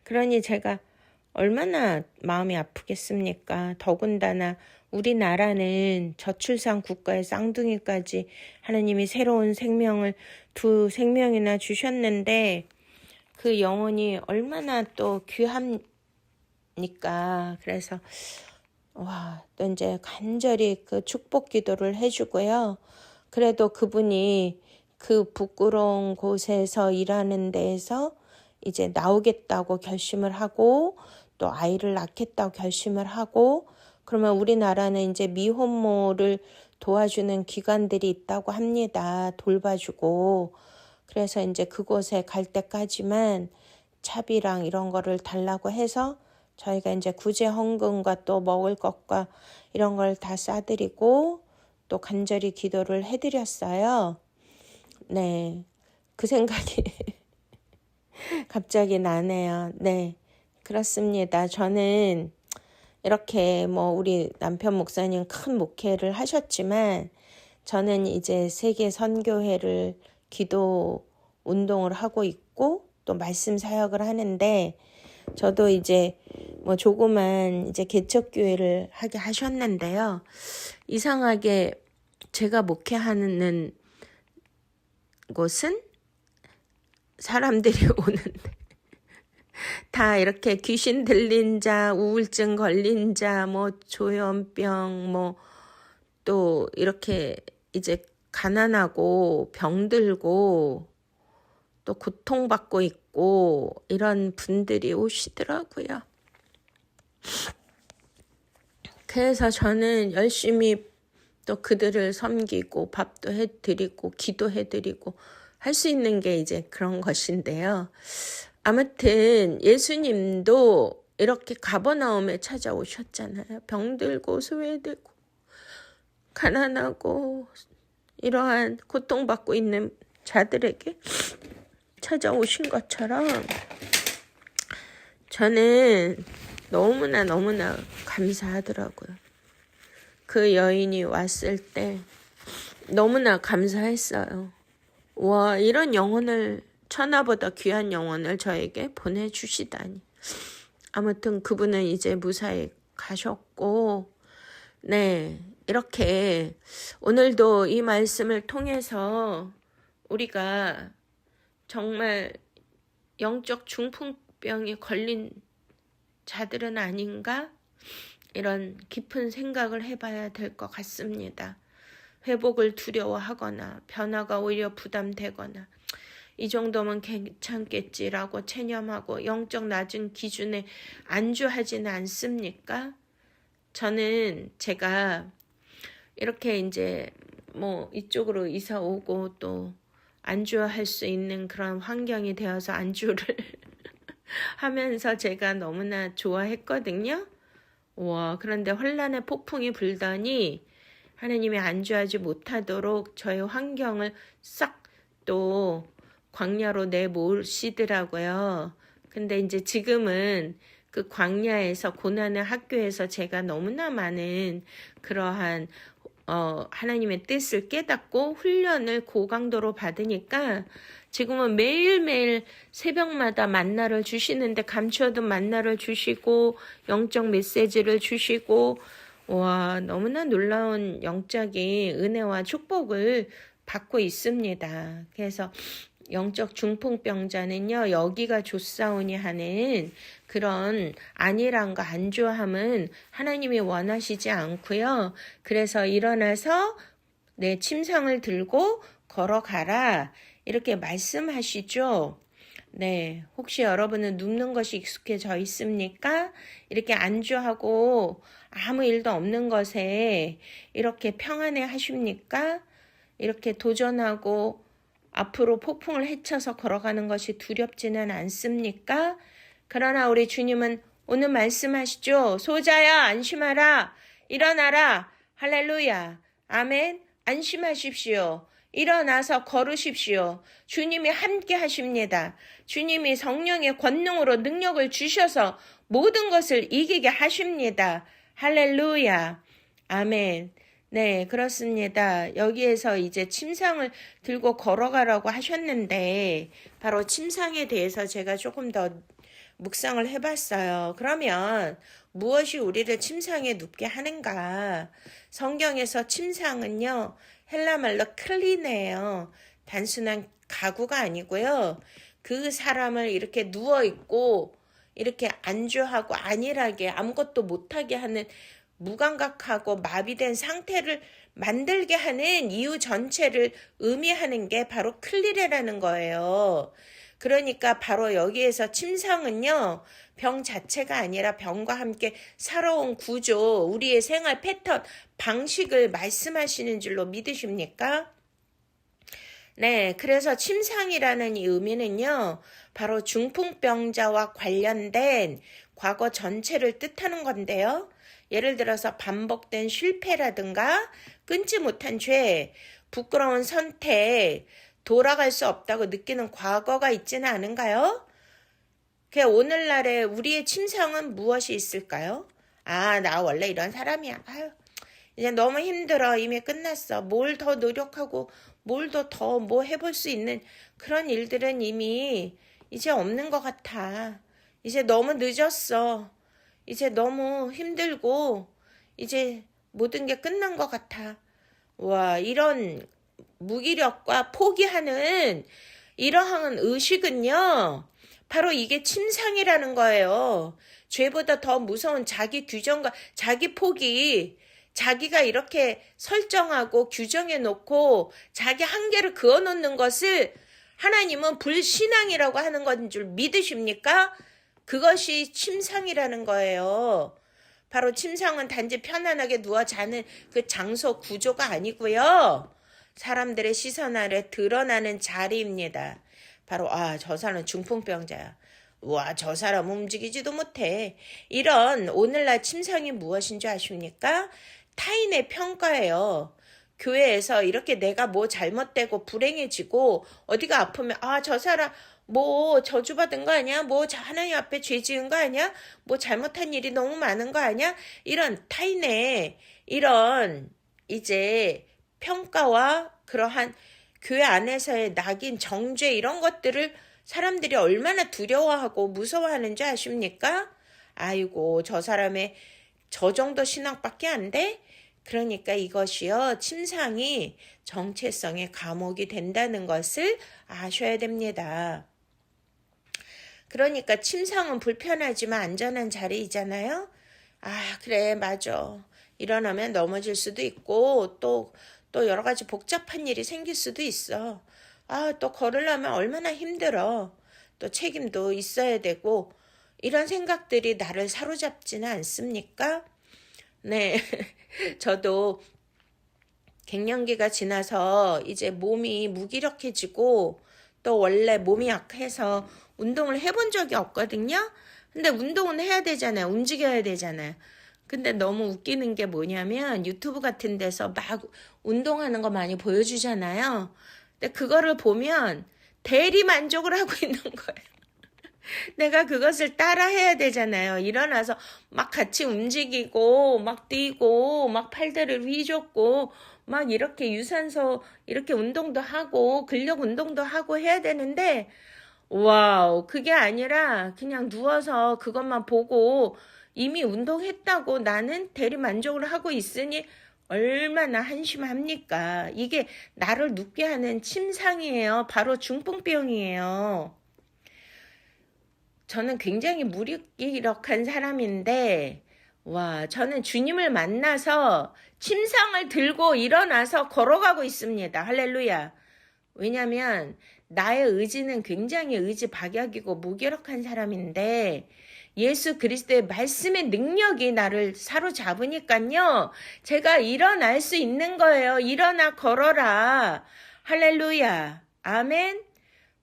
그러니 제가 얼마나 마음이 아프겠습니까? 더군다나 우리나라는 저출산 국가의 쌍둥이까지 하느님이 새로운 생명을 두 생명이나 주셨는데 그 영혼이 얼마나 또 귀합니까? 그래서 또 이제 간절히 그 축복 기도를 해주고요. 그래도 그분이 그 부끄러운 곳에서 일하는 데에서 이제 나오겠다고 결심을 하고 또 아이를 낳겠다고 결심을 하고 그러면 우리나라는 이제 미혼모를 도와주는 기관들이 있다고 합니다. 돌봐주고. 그래서 이제 그곳에 갈 때까지만 차비랑 이런 거를 달라고 해서 저희가 이제 구제 헌금과 또 먹을 것과 이런 걸 다 싸드리고 또 간절히 기도를 해드렸어요. 네, 그 생각이 갑자기 나네요. 네, 그렇습니다. 저는 이렇게 우리 남편 목사님 큰 목회를 하셨지만 저는 이제 세계 선교회를 기도 운동을 하고 있고 또 말씀 사역을 하는데 저도 이제 조그만 이제 개척교회를 하게 하셨는데요. 이상하게 제가 목회하는 곳은 사람들이 오는데 다 이렇게 귀신 들린 자, 우울증 걸린 자, 조현병, 또 이렇게 이제 가난하고 병들고 또 고통받고 있고 이런 분들이 오시더라고요. 그래서 저는 열심히 또 그들을 섬기고 밥도 해드리고 기도해드리고 할 수 있는 게 이제 그런 것인데요. 아무튼 예수님도 이렇게 가버나움에 찾아오셨잖아요. 병들고 소외되고 가난하고 이러한 고통받고 있는 자들에게 찾아오신 것처럼 저는 너무나 감사하더라고요. 그 여인이 왔을 때 너무나 감사했어요. 와, 이런 영혼을 천하보다 귀한 영혼을 저에게 보내주시다니. 아무튼 그분은 이제 무사히 가셨고 네, 이렇게 오늘도 이 말씀을 통해서 우리가 정말 영적 중풍병이 걸린 자들은 아닌가? 이런 깊은 생각을 해봐야 될 것 같습니다. 회복을 두려워하거나 변화가 오히려 부담되거나 이 정도면 괜찮겠지라고 체념하고 영적 낮은 기준에 안주하지는 않습니까? 저는 제가 이렇게 이제 이쪽으로 이사 오고 또 안주할 수 있는 그런 환경이 되어서 안주를 하면서 제가 너무나 좋아했거든요. 그런데 혼란의 폭풍이 불더니 하나님이 안주하지 못하도록 저의 환경을 싹 또 광야로 내모시더라고요. 근데 이제 지금은 그 광야에서 고난의 학교에서 제가 너무나 많은 그러한 하나님의 뜻을 깨닫고 훈련을 고강도로 받으니까 지금은 매일매일 새벽마다 만나를 주시는데 감추어둔 만나를 주시고 영적 메시지를 주시고 너무나 놀라운 영적인 은혜와 축복을 받고 있습니다. 그래서 영적 중풍병자는요, 여기가 좋사오니 하는 그런 안일함과 안주함은 하나님이 원하시지 않고요. 그래서 일어나서 내 침상을 들고 걸어가라 이렇게 말씀하시죠. 네, 혹시 여러분은 눕는 것이 익숙해져 있습니까? 이렇게 안주하고 아무 일도 없는 것에 이렇게 평안해 하십니까? 이렇게 도전하고 앞으로 폭풍을 헤쳐서 걸어가는 것이 두렵지는 않습니까? 그러나 우리 주님은 오늘 말씀하시죠. 소자야 안심하라. 일어나라. 할렐루야. 아멘. 안심하십시오. 일어나서 걸으십시오. 주님이 함께 하십니다. 주님이 성령의 권능으로 능력을 주셔서 모든 것을 이기게 하십니다. 할렐루야. 아멘. 네, 그렇습니다. 여기에서 이제 침상을 들고 걸어가라고 하셨는데 바로 침상에 대해서 제가 조금 더 묵상을 해봤어요. 그러면 무엇이 우리를 침상에 눕게 하는가? 성경에서 침상은요, 헬라말로 클리네예요. 단순한 가구가 아니고요. 그 사람을 이렇게 누워있고 이렇게 안주하고 안일하게 아무것도 못하게 하는 무감각하고 마비된 상태를 만들게 하는 이유 전체를 의미하는 게 바로 클리레라는 거예요. 그러니까 바로 여기에서 침상은요, 병 자체가 아니라 병과 함께 살아온 구조, 우리의 생활 패턴, 방식을 말씀하시는 줄로 믿으십니까? 네, 그래서 침상이라는 이 의미는요, 바로 중풍병자와 관련된 과거 전체를 뜻하는 건데요. 예를 들어서 반복된 실패라든가 끊지 못한 죄, 부끄러운 선택, 돌아갈 수 없다고 느끼는 과거가 있지는 않은가요? 오늘날의 우리의 침상은 무엇이 있을까요? 아, 나 원래 이런 사람이야. 아유, 이제 너무 힘들어. 이미 끝났어. 뭘 더 노력하고 뭘 더 뭐 해볼 수 있는 그런 일들은 이미 이제 없는 것 같아. 이제 너무 늦었어. 이제 너무 힘들고 이제 모든 게 끝난 것 같아. 와, 이런 무기력과 포기하는 이러한 의식은요, 바로 이게 침상이라는 거예요. 죄보다 더 무서운 자기 규정과 자기 포기, 자기가 이렇게 설정하고 규정해 놓고 자기 한계를 그어 놓는 것을 하나님은 불신앙이라고 하는 건 줄 믿으십니까? 그것이 침상이라는 거예요. 바로 침상은 단지 편안하게 누워 자는 그 장소 구조가 아니고요. 사람들의 시선 아래 드러나는 자리입니다. 바로 저 사람은 중풍병자야. 와, 저 사람 움직이지도 못해. 이런 오늘날 침상이 무엇인 줄 아십니까? 타인의 평가예요. 교회에서 이렇게 내가 뭐 잘못되고 불행해지고 어디가 아프면 저 사람 뭐 저주받은 거 아니야? 뭐 하나님 앞에 죄 지은 거 아니야? 뭐 잘못한 일이 너무 많은 거 아니야? 이런 타인의 이런 이제 평가와 그러한 교회 안에서의 낙인, 정죄 이런 것들을 사람들이 얼마나 두려워하고 무서워하는지 아십니까? 아이고, 저 사람의 저 정도 신앙밖에 안 돼? 그러니까 이것이요, 침상이 정체성의 감옥이 된다는 것을 아셔야 됩니다. 그러니까 침상은 불편하지만 안전한 자리이잖아요. 그래, 맞아. 일어나면 넘어질 수도 있고 또 여러 가지 복잡한 일이 생길 수도 있어. 또 걸으려면 얼마나 힘들어. 또 책임도 있어야 되고 이런 생각들이 나를 사로잡지는 않습니까? 네, 저도 갱년기가 지나서 이제 몸이 무기력해지고 또 원래 몸이 약해서 운동을 해본 적이 없거든요. 근데 운동은 해야 되잖아요. 움직여야 되잖아요. 근데 너무 웃기는 게 뭐냐면 유튜브 같은 데서 막 운동하는 거 많이 보여주잖아요. 근데 그거를 보면 대리 만족을 하고 있는 거예요. 내가 그것을 따라 해야 되잖아요. 일어나서 막 같이 움직이고 막 뛰고 막 팔다리를 휘젓고 막 이렇게 유산소 이렇게 운동도 하고 근력 운동도 하고 해야 되는데 와우, 그게 아니라 그냥 누워서 그것만 보고 이미 운동했다고 나는 대리 만족을 하고 있으니 얼마나 한심합니까? 이게 나를 눕게 하는 침상이에요. 바로 중풍병이에요. 저는 굉장히 무기력한 사람인데, 와, 저는 주님을 만나서 침상을 들고 일어나서 걸어가고 있습니다. 할렐루야. 왜냐면 나의 의지는 굉장히 의지 박약이고 무기력한 사람인데 예수 그리스도의 말씀의 능력이 나를 사로잡으니까요. 제가 일어날 수 있는 거예요. 일어나 걸어라. 할렐루야. 아멘.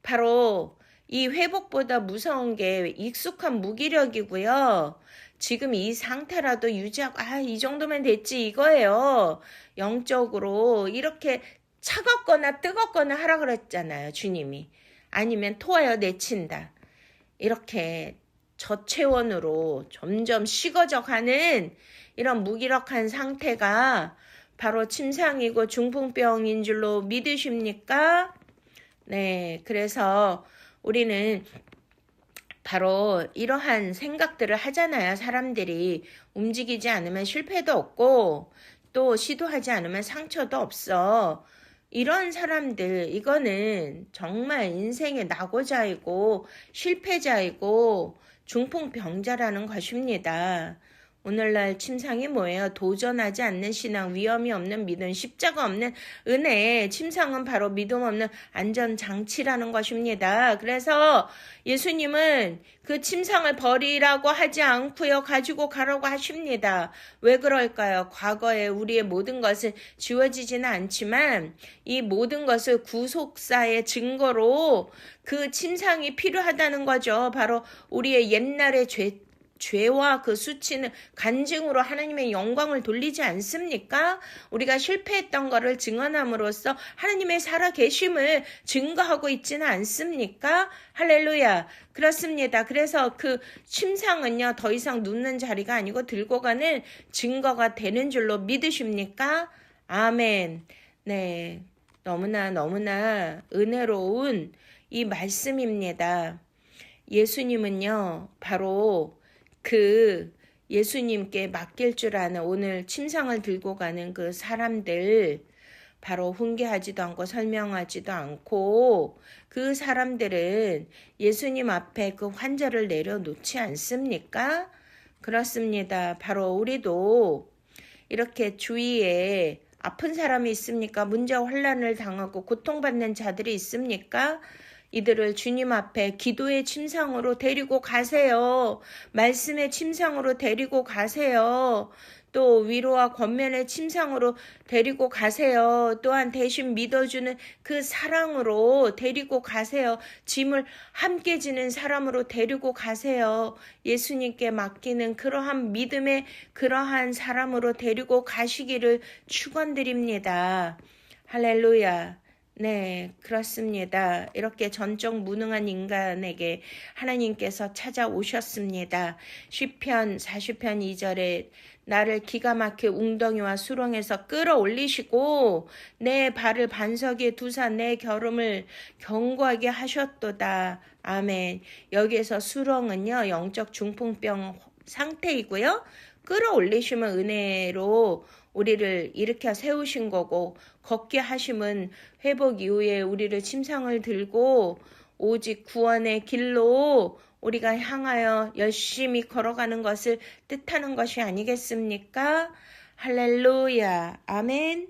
바로 이 회복보다 무서운 게 익숙한 무기력이고요. 지금 이 상태라도 유지하고 이 정도면 됐지 이거예요. 영적으로 이렇게 차갑거나 뜨겁거나 하라 그랬잖아요. 주님이. 아니면 토하여 내친다. 이렇게 저체온으로 점점 식어져가는 이런 무기력한 상태가 바로 침상이고 중풍병인 줄로 믿으십니까? 네, 그래서 우리는 바로 이러한 생각들을 하잖아요. 사람들이 움직이지 않으면 실패도 없고 또 시도하지 않으면 상처도 없어. 이런 사람들, 이거는 정말 인생의 낙오자이고 실패자이고 중풍병자라는 것입니다. 오늘날 침상이 뭐예요? 도전하지 않는 신앙, 위험이 없는 믿음, 십자가 없는 은혜. 침상은 바로 믿음 없는 안전장치라는 것입니다. 그래서 예수님은 그 침상을 버리라고 하지 않고요. 가지고 가라고 하십니다. 왜 그럴까요? 과거에 우리의 모든 것은 지워지지는 않지만 이 모든 것을 구속사의 증거로 그 침상이 필요하다는 거죠. 바로 우리의 옛날의 죄와 그 수치는 간증으로 하나님의 영광을 돌리지 않습니까? 우리가 실패했던 것을 증언함으로써 하나님의 살아계심을 증거하고 있지는 않습니까? 할렐루야. 그렇습니다. 그래서 그 침상은요, 더 이상 눕는 자리가 아니고 들고 가는 증거가 되는 줄로 믿으십니까? 아멘. 네. 너무나 은혜로운 이 말씀입니다. 예수님은요, 바로 그 예수님께 맡길 줄 아는 오늘 침상을 들고 가는 그 사람들, 바로 훈계하지도 않고 설명하지도 않고 그 사람들은 예수님 앞에 그 환자를 내려놓지 않습니까? 그렇습니다. 바로 우리도 이렇게 주위에 아픈 사람이 있습니까? 문제와 혼란을 당하고 고통받는 자들이 있습니까? 이들을 주님 앞에 기도의 침상으로 데리고 가세요. 말씀의 침상으로 데리고 가세요. 또 위로와 권면의 침상으로 데리고 가세요. 또한 대신 믿어주는 그 사랑으로 데리고 가세요. 짐을 함께 지는 사람으로 데리고 가세요. 예수님께 맡기는 그러한 믿음의 그러한 사람으로 데리고 가시기를 축원드립니다. 할렐루야. 네, 그렇습니다. 이렇게 전적 무능한 인간에게 하나님께서 찾아오셨습니다. 시편 40편 2절에 나를 기가 막혀 웅덩이와 수렁에서 끌어올리시고 내 발을 반석 위에 두사 내 걸음을 견고하게 하셨도다. 아멘. 여기에서 수렁은요, 영적 중풍병 상태이고요. 끌어올리시면 은혜로 우리를 일으켜 세우신 거고, 걷게 하심은 회복 이후에 우리를 침상을 들고 오직 구원의 길로 우리가 향하여 열심히 걸어가는 것을 뜻하는 것이 아니겠습니까? 할렐루야. 아멘.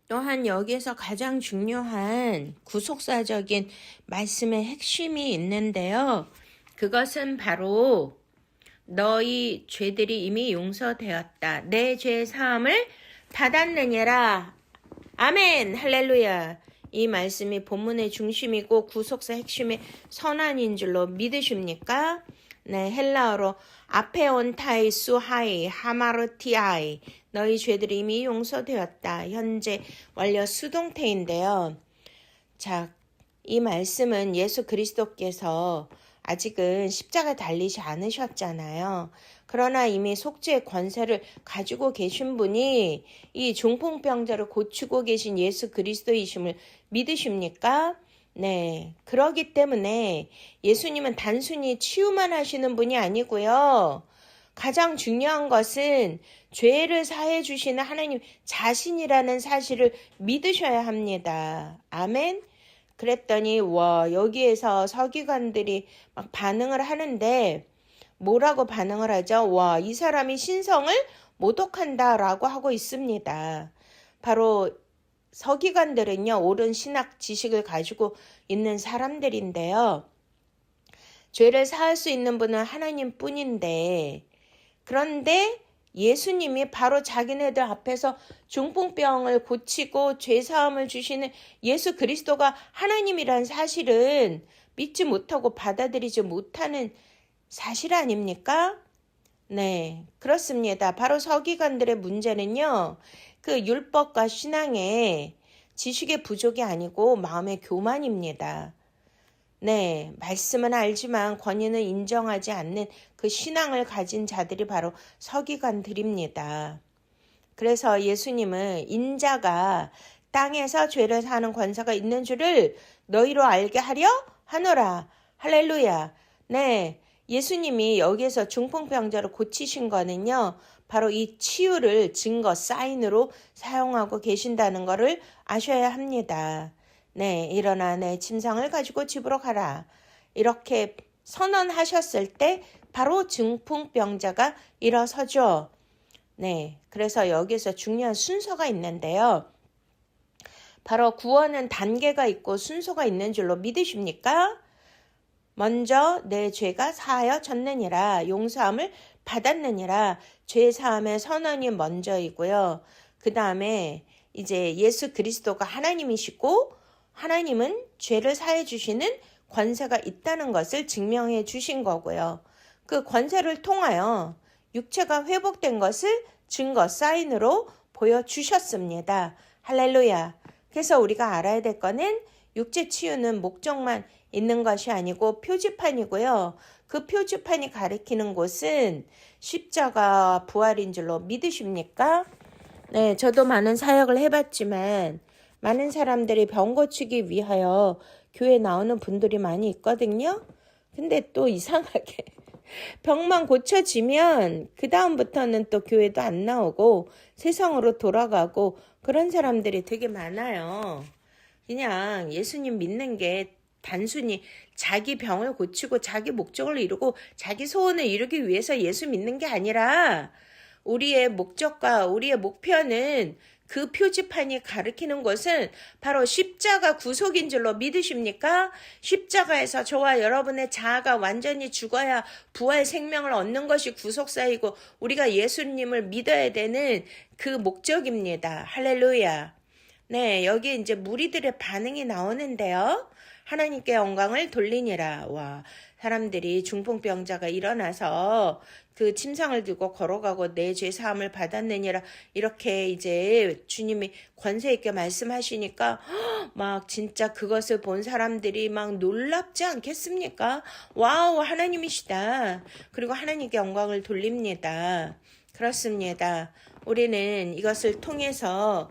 또한 여기에서 가장 중요한 구속사적인 말씀의 핵심이 있는데요. 그것은 바로 너희 죄들이 이미 용서되었다. 내 죄 사함을 받았느니라. 아멘. 할렐루야. 이 말씀이 본문의 중심이고 구속사 핵심의 선언인 줄로 믿으십니까? 네, 헬라어로 아페온타이 수하이 하마르티아이 너희 죄들이 이미 용서되었다. 현재 완료 수동태인데요. 자, 이 말씀은 예수 그리스도께서 아직은 십자가 달리지 않으셨잖아요. 그러나 이미 속죄의 권세를 가지고 계신 분이 이 중풍병자를 고치고 계신 예수 그리스도이심을 믿으십니까? 네, 그러기 때문에 예수님은 단순히 치유만 하시는 분이 아니고요. 가장 중요한 것은 죄를 사해 주시는 하나님 자신이라는 사실을 믿으셔야 합니다. 아멘. 그랬더니 여기에서 서기관들이 막 반응을 하는데 뭐라고 반응을 하죠? 이 사람이 신성을 모독한다라고 하고 있습니다. 바로 서기관들은요, 옳은 신학 지식을 가지고 있는 사람들인데요. 죄를 사할 수 있는 분은 하나님뿐인데, 그런데 예수님이 바로 자기네들 앞에서 중풍병을 고치고 죄사함을 주시는 예수 그리스도가 하나님이란 사실은 믿지 못하고 받아들이지 못하는 사실 아닙니까? 네, 그렇습니다. 바로 서기관들의 문제는요, 그 율법과 신앙의 지식의 부족이 아니고 마음의 교만입니다. 네, 말씀은 알지만 권위는 인정하지 않는 그 신앙을 가진 자들이 바로 서기관들입니다. 그래서 예수님은 인자가 땅에서 죄를 사는 권세가 있는 줄을 너희로 알게 하려 하노라. 할렐루야. 네, 예수님이 여기에서 중풍병자를 고치신 거는요. 바로 이 치유를 증거, 사인으로 사용하고 계신다는 것을 아셔야 합니다. 네, 일어나 내 침상을 가지고 집으로 가라. 이렇게 선언하셨을 때 바로 중풍병자가 일어서죠. 네, 그래서 여기서 중요한 순서가 있는데요. 바로 구원은 단계가 있고 순서가 있는 줄로 믿으십니까? 먼저 내 죄가 사하여졌느니라, 용서함을 받았느니라, 죄사함의 선언이 먼저이고요. 그 다음에 이제 예수 그리스도가 하나님이시고 하나님은 죄를 사해 주시는 권세가 있다는 것을 증명해 주신 거고요. 그 권세를 통하여 육체가 회복된 것을 증거, 사인으로 보여주셨습니다. 할렐루야. 그래서 우리가 알아야 될 거는 육체 치유는 목적만 있는 것이 아니고 표지판이고요. 그 표지판이 가리키는 곳은 십자가 부활인 줄로 믿으십니까? 네, 저도 많은 사역을 해봤지만 많은 사람들이 병 고치기 위하여 교회 나오는 분들이 많이 있거든요. 근데 또 이상하게 병만 고쳐지면 그 다음부터는 또 교회도 안 나오고 세상으로 돌아가고 그런 사람들이 되게 많아요. 그냥 예수님 믿는 게 단순히 자기 병을 고치고 자기 목적을 이루고 자기 소원을 이루기 위해서 예수 믿는 게 아니라 우리의 목적과 우리의 목표는 그 표지판이 가리키는 것은 바로 십자가 구속인 줄로 믿으십니까? 십자가에서 저와 여러분의 자아가 완전히 죽어야 부활 생명을 얻는 것이 구속사이고 우리가 예수님을 믿어야 되는 그 목적입니다. 할렐루야. 네, 여기 이제 무리들의 반응이 나오는데요. 하나님께 영광을 돌리니라. 와, 사람들이 중풍병자가 일어나서 그 침상을 들고 걸어가고 내 죄 사함을 받았느니라 이렇게 이제 주님이 권세 있게 말씀하시니까 막 진짜 그것을 본 사람들이 막 놀랍지 않겠습니까? 와우, 하나님이시다. 그리고 하나님께 영광을 돌립니다. 그렇습니다. 우리는 이것을 통해서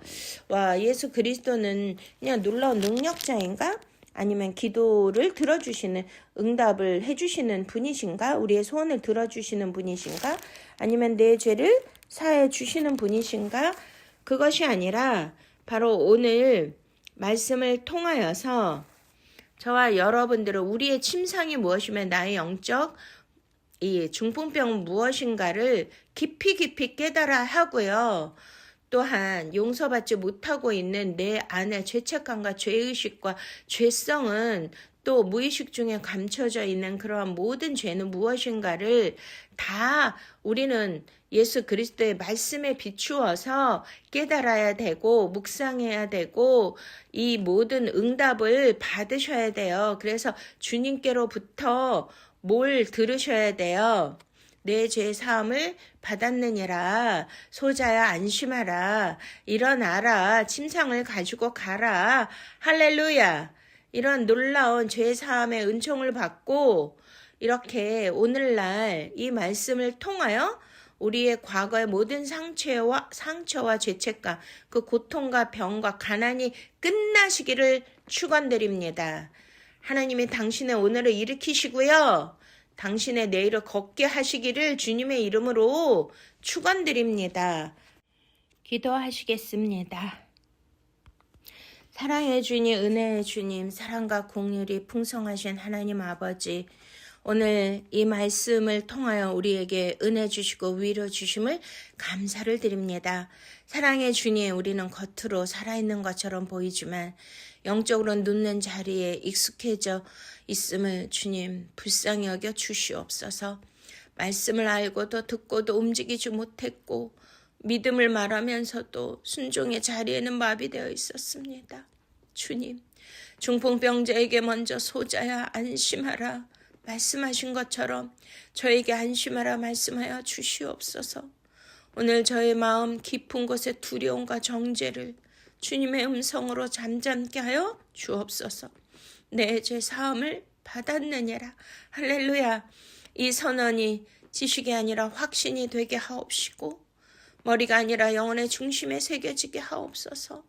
와, 예수 그리스도는 그냥 놀라운 능력자인가? 아니면 기도를 들어주시는, 응답을 해주시는 분이신가? 우리의 소원을 들어주시는 분이신가? 아니면 내 죄를 사해 주시는 분이신가? 그것이 아니라 바로 오늘 말씀을 통하여서 저와 여러분들은 우리의 침상이 무엇이면 나의 영적 이 중풍병은 무엇인가를 깊이 깨달아 하고요. 또한 용서받지 못하고 있는 내 안의 죄책감과 죄의식과 죄성은 또 무의식 중에 감춰져 있는 그러한 모든 죄는 무엇인가를 다 우리는 예수 그리스도의 말씀에 비추어서 깨달아야 되고 묵상해야 되고 이 모든 응답을 받으셔야 돼요. 그래서 주님께로부터 뭘 들으셔야 돼요. 내 죄 사함을 받았느니라. 소자야 안심하라. 일어나라. 침상을 가지고 가라. 할렐루야. 이런 놀라운 죄 사함의 은총을 받고 이렇게 오늘날 이 말씀을 통하여 우리의 과거의 모든 상처와 죄책감, 그 고통과 병과 가난이 끝나시기를 축원드립니다. 하나님이 당신의 오늘을 일으키시고요. 당신의 내일을 걷게 하시기를 주님의 이름으로 축원드립니다. 기도하시겠습니다. 사랑의 주님, 은혜의 주님, 사랑과 공률이 풍성하신 하나님 아버지, 오늘 이 말씀을 통하여 우리에게 은혜 주시고 위로 주심을 감사를 드립니다. 사랑의 주님, 우리는 겉으로 살아있는 것처럼 보이지만 영적으로 눕는 자리에 익숙해져 있음을 주님 불쌍히 여겨 주시옵소서. 말씀을 알고도 듣고도 움직이지 못했고 믿음을 말하면서도 순종의 자리에는 마비되어 있었습니다. 주님, 중풍병자에게 먼저 소자야 안심하라 말씀하신 것처럼 저에게 안심하라 말씀하여 주시옵소서. 오늘 저의 마음 깊은 곳에 두려움과 정죄를 주님의 음성으로 잠잠케 하여 주옵소서. 내 죄 사함을 받았느니라. 할렐루야. 이 선언이 지식이 아니라 확신이 되게 하옵시고 머리가 아니라 영혼의 중심에 새겨지게 하옵소서.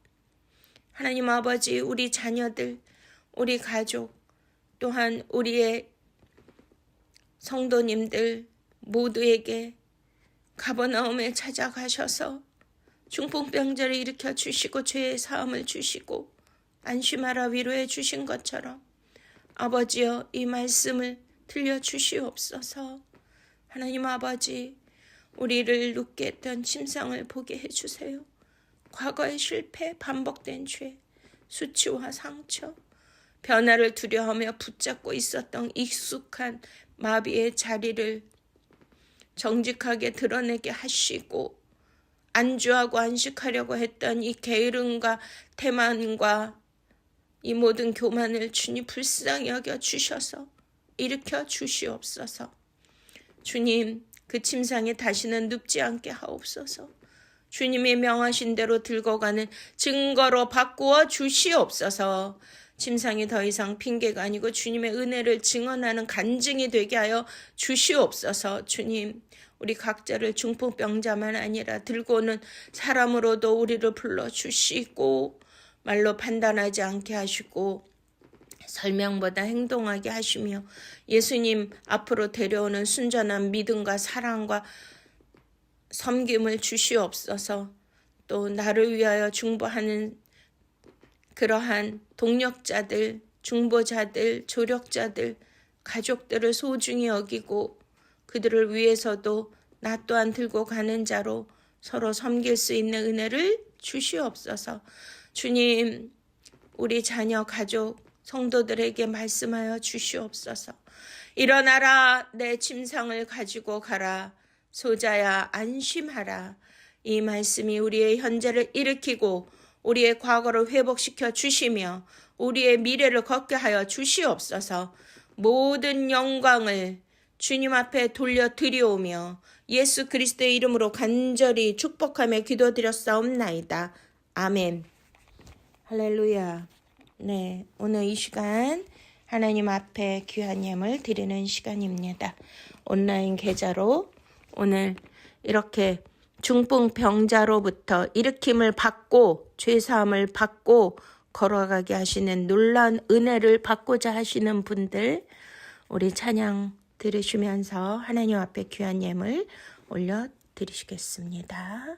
하나님 아버지, 우리 자녀들, 우리 가족, 또한 우리의 성도님들 모두에게 가버나움에 찾아가셔서 중풍병자를 일으켜 주시고 죄의 사함을 주시고 안심하라 위로해 주신 것처럼 아버지여 이 말씀을 들려주시옵소서. 하나님 아버지, 우리를 눕게 했던 침상을 보게 해주세요. 과거의 실패, 반복된 죄, 수치와 상처, 변화를 두려워하며 붙잡고 있었던 익숙한 마비의 자리를 정직하게 드러내게 하시고 안주하고 안식하려고 했던 이 게으름과 태만과 이 모든 교만을 주님 불쌍히 여겨 주셔서 일으켜 주시옵소서. 주님, 그 침상에 다시는 눕지 않게 하옵소서. 주님이 명하신 대로 들고 가는 증거로 바꾸어 주시옵소서. 침상이 더 이상 핑계가 아니고 주님의 은혜를 증언하는 간증이 되게 하여 주시옵소서. 주님, 우리 각자를 중풍병자만 아니라 들고 오는 사람으로도 우리를 불러주시고 말로 판단하지 않게 하시고 설명보다 행동하게 하시며 예수님 앞으로 데려오는 순전한 믿음과 사랑과 섬김을 주시옵소서. 또 나를 위하여 중보하는 그러한 동력자들, 중보자들, 조력자들, 가족들을 소중히 여기고 그들을 위해서도 나 또한 들고 가는 자로 서로 섬길 수 있는 은혜를 주시옵소서. 주님, 우리 자녀, 가족, 성도들에게 말씀하여 주시옵소서. 일어나라, 내 침상을 가지고 가라. 소자야, 안심하라. 이 말씀이 우리의 현재를 일으키고 우리의 과거를 회복시켜 주시며 우리의 미래를 걷게 하여 주시옵소서. 모든 영광을 주님 앞에 돌려드리오며 예수 그리스도의 이름으로 간절히 축복하며 기도드렸사옵나이다. 아멘. 할렐루야. 네, 오늘 이 시간 하나님 앞에 귀한 예물 드리는 시간입니다. 온라인 계좌로 오늘 이렇게 중풍병자로부터 일으킴을 받고 죄사함을 받고 걸어가게 하시는 놀라운 은혜를 받고자 하시는 분들, 우리 찬양 들으시면서 하나님 앞에 귀한 예물 올려드리시겠습니다.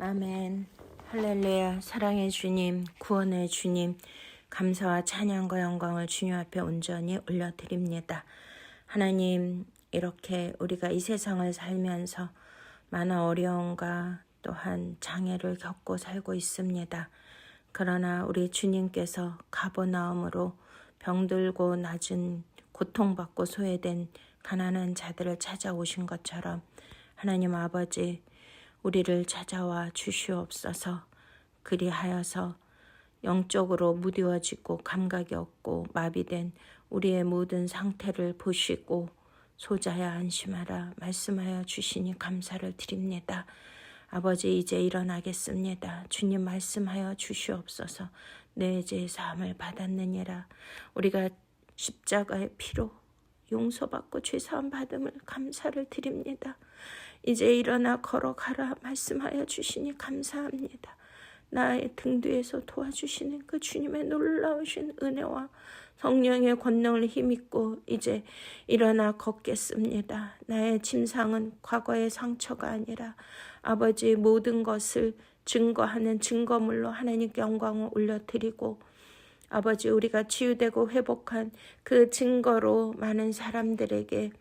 아멘. 할렐루야. 사랑의 주님, 구원의 주님, 감사와 찬양과 영광을 주님 앞에 온전히 올려드립니다. 하나님, 이렇게 우리가 이 세상을 살면서 많은 어려움과 또한 장애를 겪고 살고 있습니다. 그러나 우리 주님께서 가버나움으로 병들고 낮은 고통받고 소외된 가난한 자들을 찾아오신 것처럼 하나님 아버지, 우리를 찾아와 주시옵소서. 그리하여서 영적으로 무뎌지고 감각이 없고 마비된 우리의 모든 상태를 보시고 소자야 안심하라 말씀하여 주시니 감사를 드립니다. 아버지, 이제 일어나겠습니다. 주님 말씀하여 주시옵소서. 내 죄 사함을 받았느니라. 우리가 십자가의 피로 용서받고 죄 사함 받음을 감사를 드립니다. 이제 일어나 걸어가라 말씀하여 주시니 감사합니다. 나의 등 뒤에서 도와주시는 그 주님의 놀라우신 은혜와 성령의 권능을 힘입고 이제 일어나 걷겠습니다. 나의 침상은 과거의 상처가 아니라 아버지의 모든 것을 증거하는 증거물로 하나님께 영광을 올려드리고 아버지, 우리가 치유되고 회복한 그 증거로 많은 사람들에게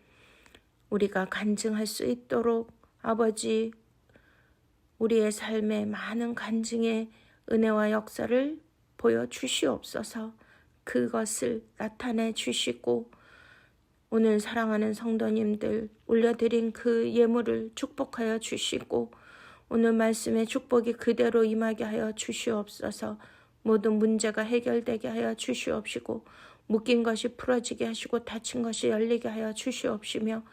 우리가 간증할 수 있도록 아버지, 우리의 삶에 많은 간증의 은혜와 역사를 보여주시옵소서. 그것을 나타내 주시고 오늘 사랑하는 성도님들 올려드린 그 예물을 축복하여 주시고 오늘 말씀의 축복이 그대로 임하게 하여 주시옵소서. 모든 문제가 해결되게 하여 주시옵시고 묶인 것이 풀어지게 하시고 닫힌 것이 열리게 하여 주시옵시며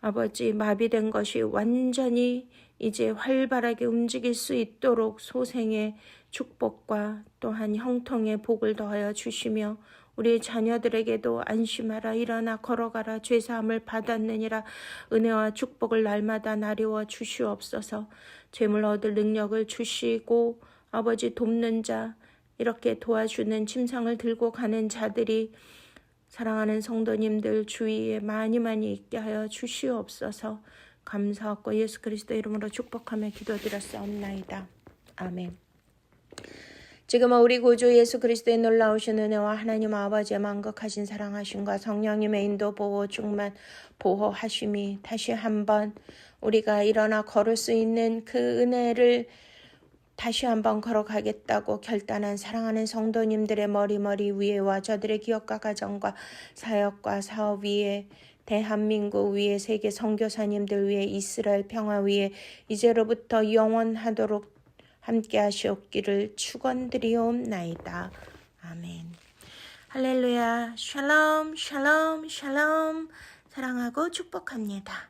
아버지, 마비된 것이 완전히 이제 활발하게 움직일 수 있도록 소생의 축복과 또한 형통의 복을 더하여 주시며 우리 자녀들에게도 안심하라 일어나 걸어가라 죄사함을 받았느니라 은혜와 축복을 날마다 나리워 주시옵소서. 죄물 얻을 능력을 주시고 아버지, 돕는 자, 이렇게 도와주는 침상을 들고 가는 자들이 사랑하는 성도님들 주위에 많이 있게 하여 주시옵소서. 감사하고 예수 그리스도 이름으로 축복하며 기도드렸사옵나이다. 아멘. 지금은 우리 구주 예수 그리스도의 놀라우신 은혜와 하나님 아버지의 만극하신 사랑하심과 성령님의 인도 보호 충만 보호하심이 다시 한번 우리가 일어나 걸을 수 있는 그 은혜를 다시 한번 걸어가겠다고 결단한 사랑하는 성도님들의 머리 위에와 저들의 기업과 가정과 사역과 사업 위에 대한민국 위에 세계 선교사님들 위에 이스라엘 평화 위에 이제로부터 영원하도록 함께 하시옵기를 축원드리옵나이다. 아멘. 할렐루야. 샬롬 샬롬 샬롬. 사랑하고 축복합니다.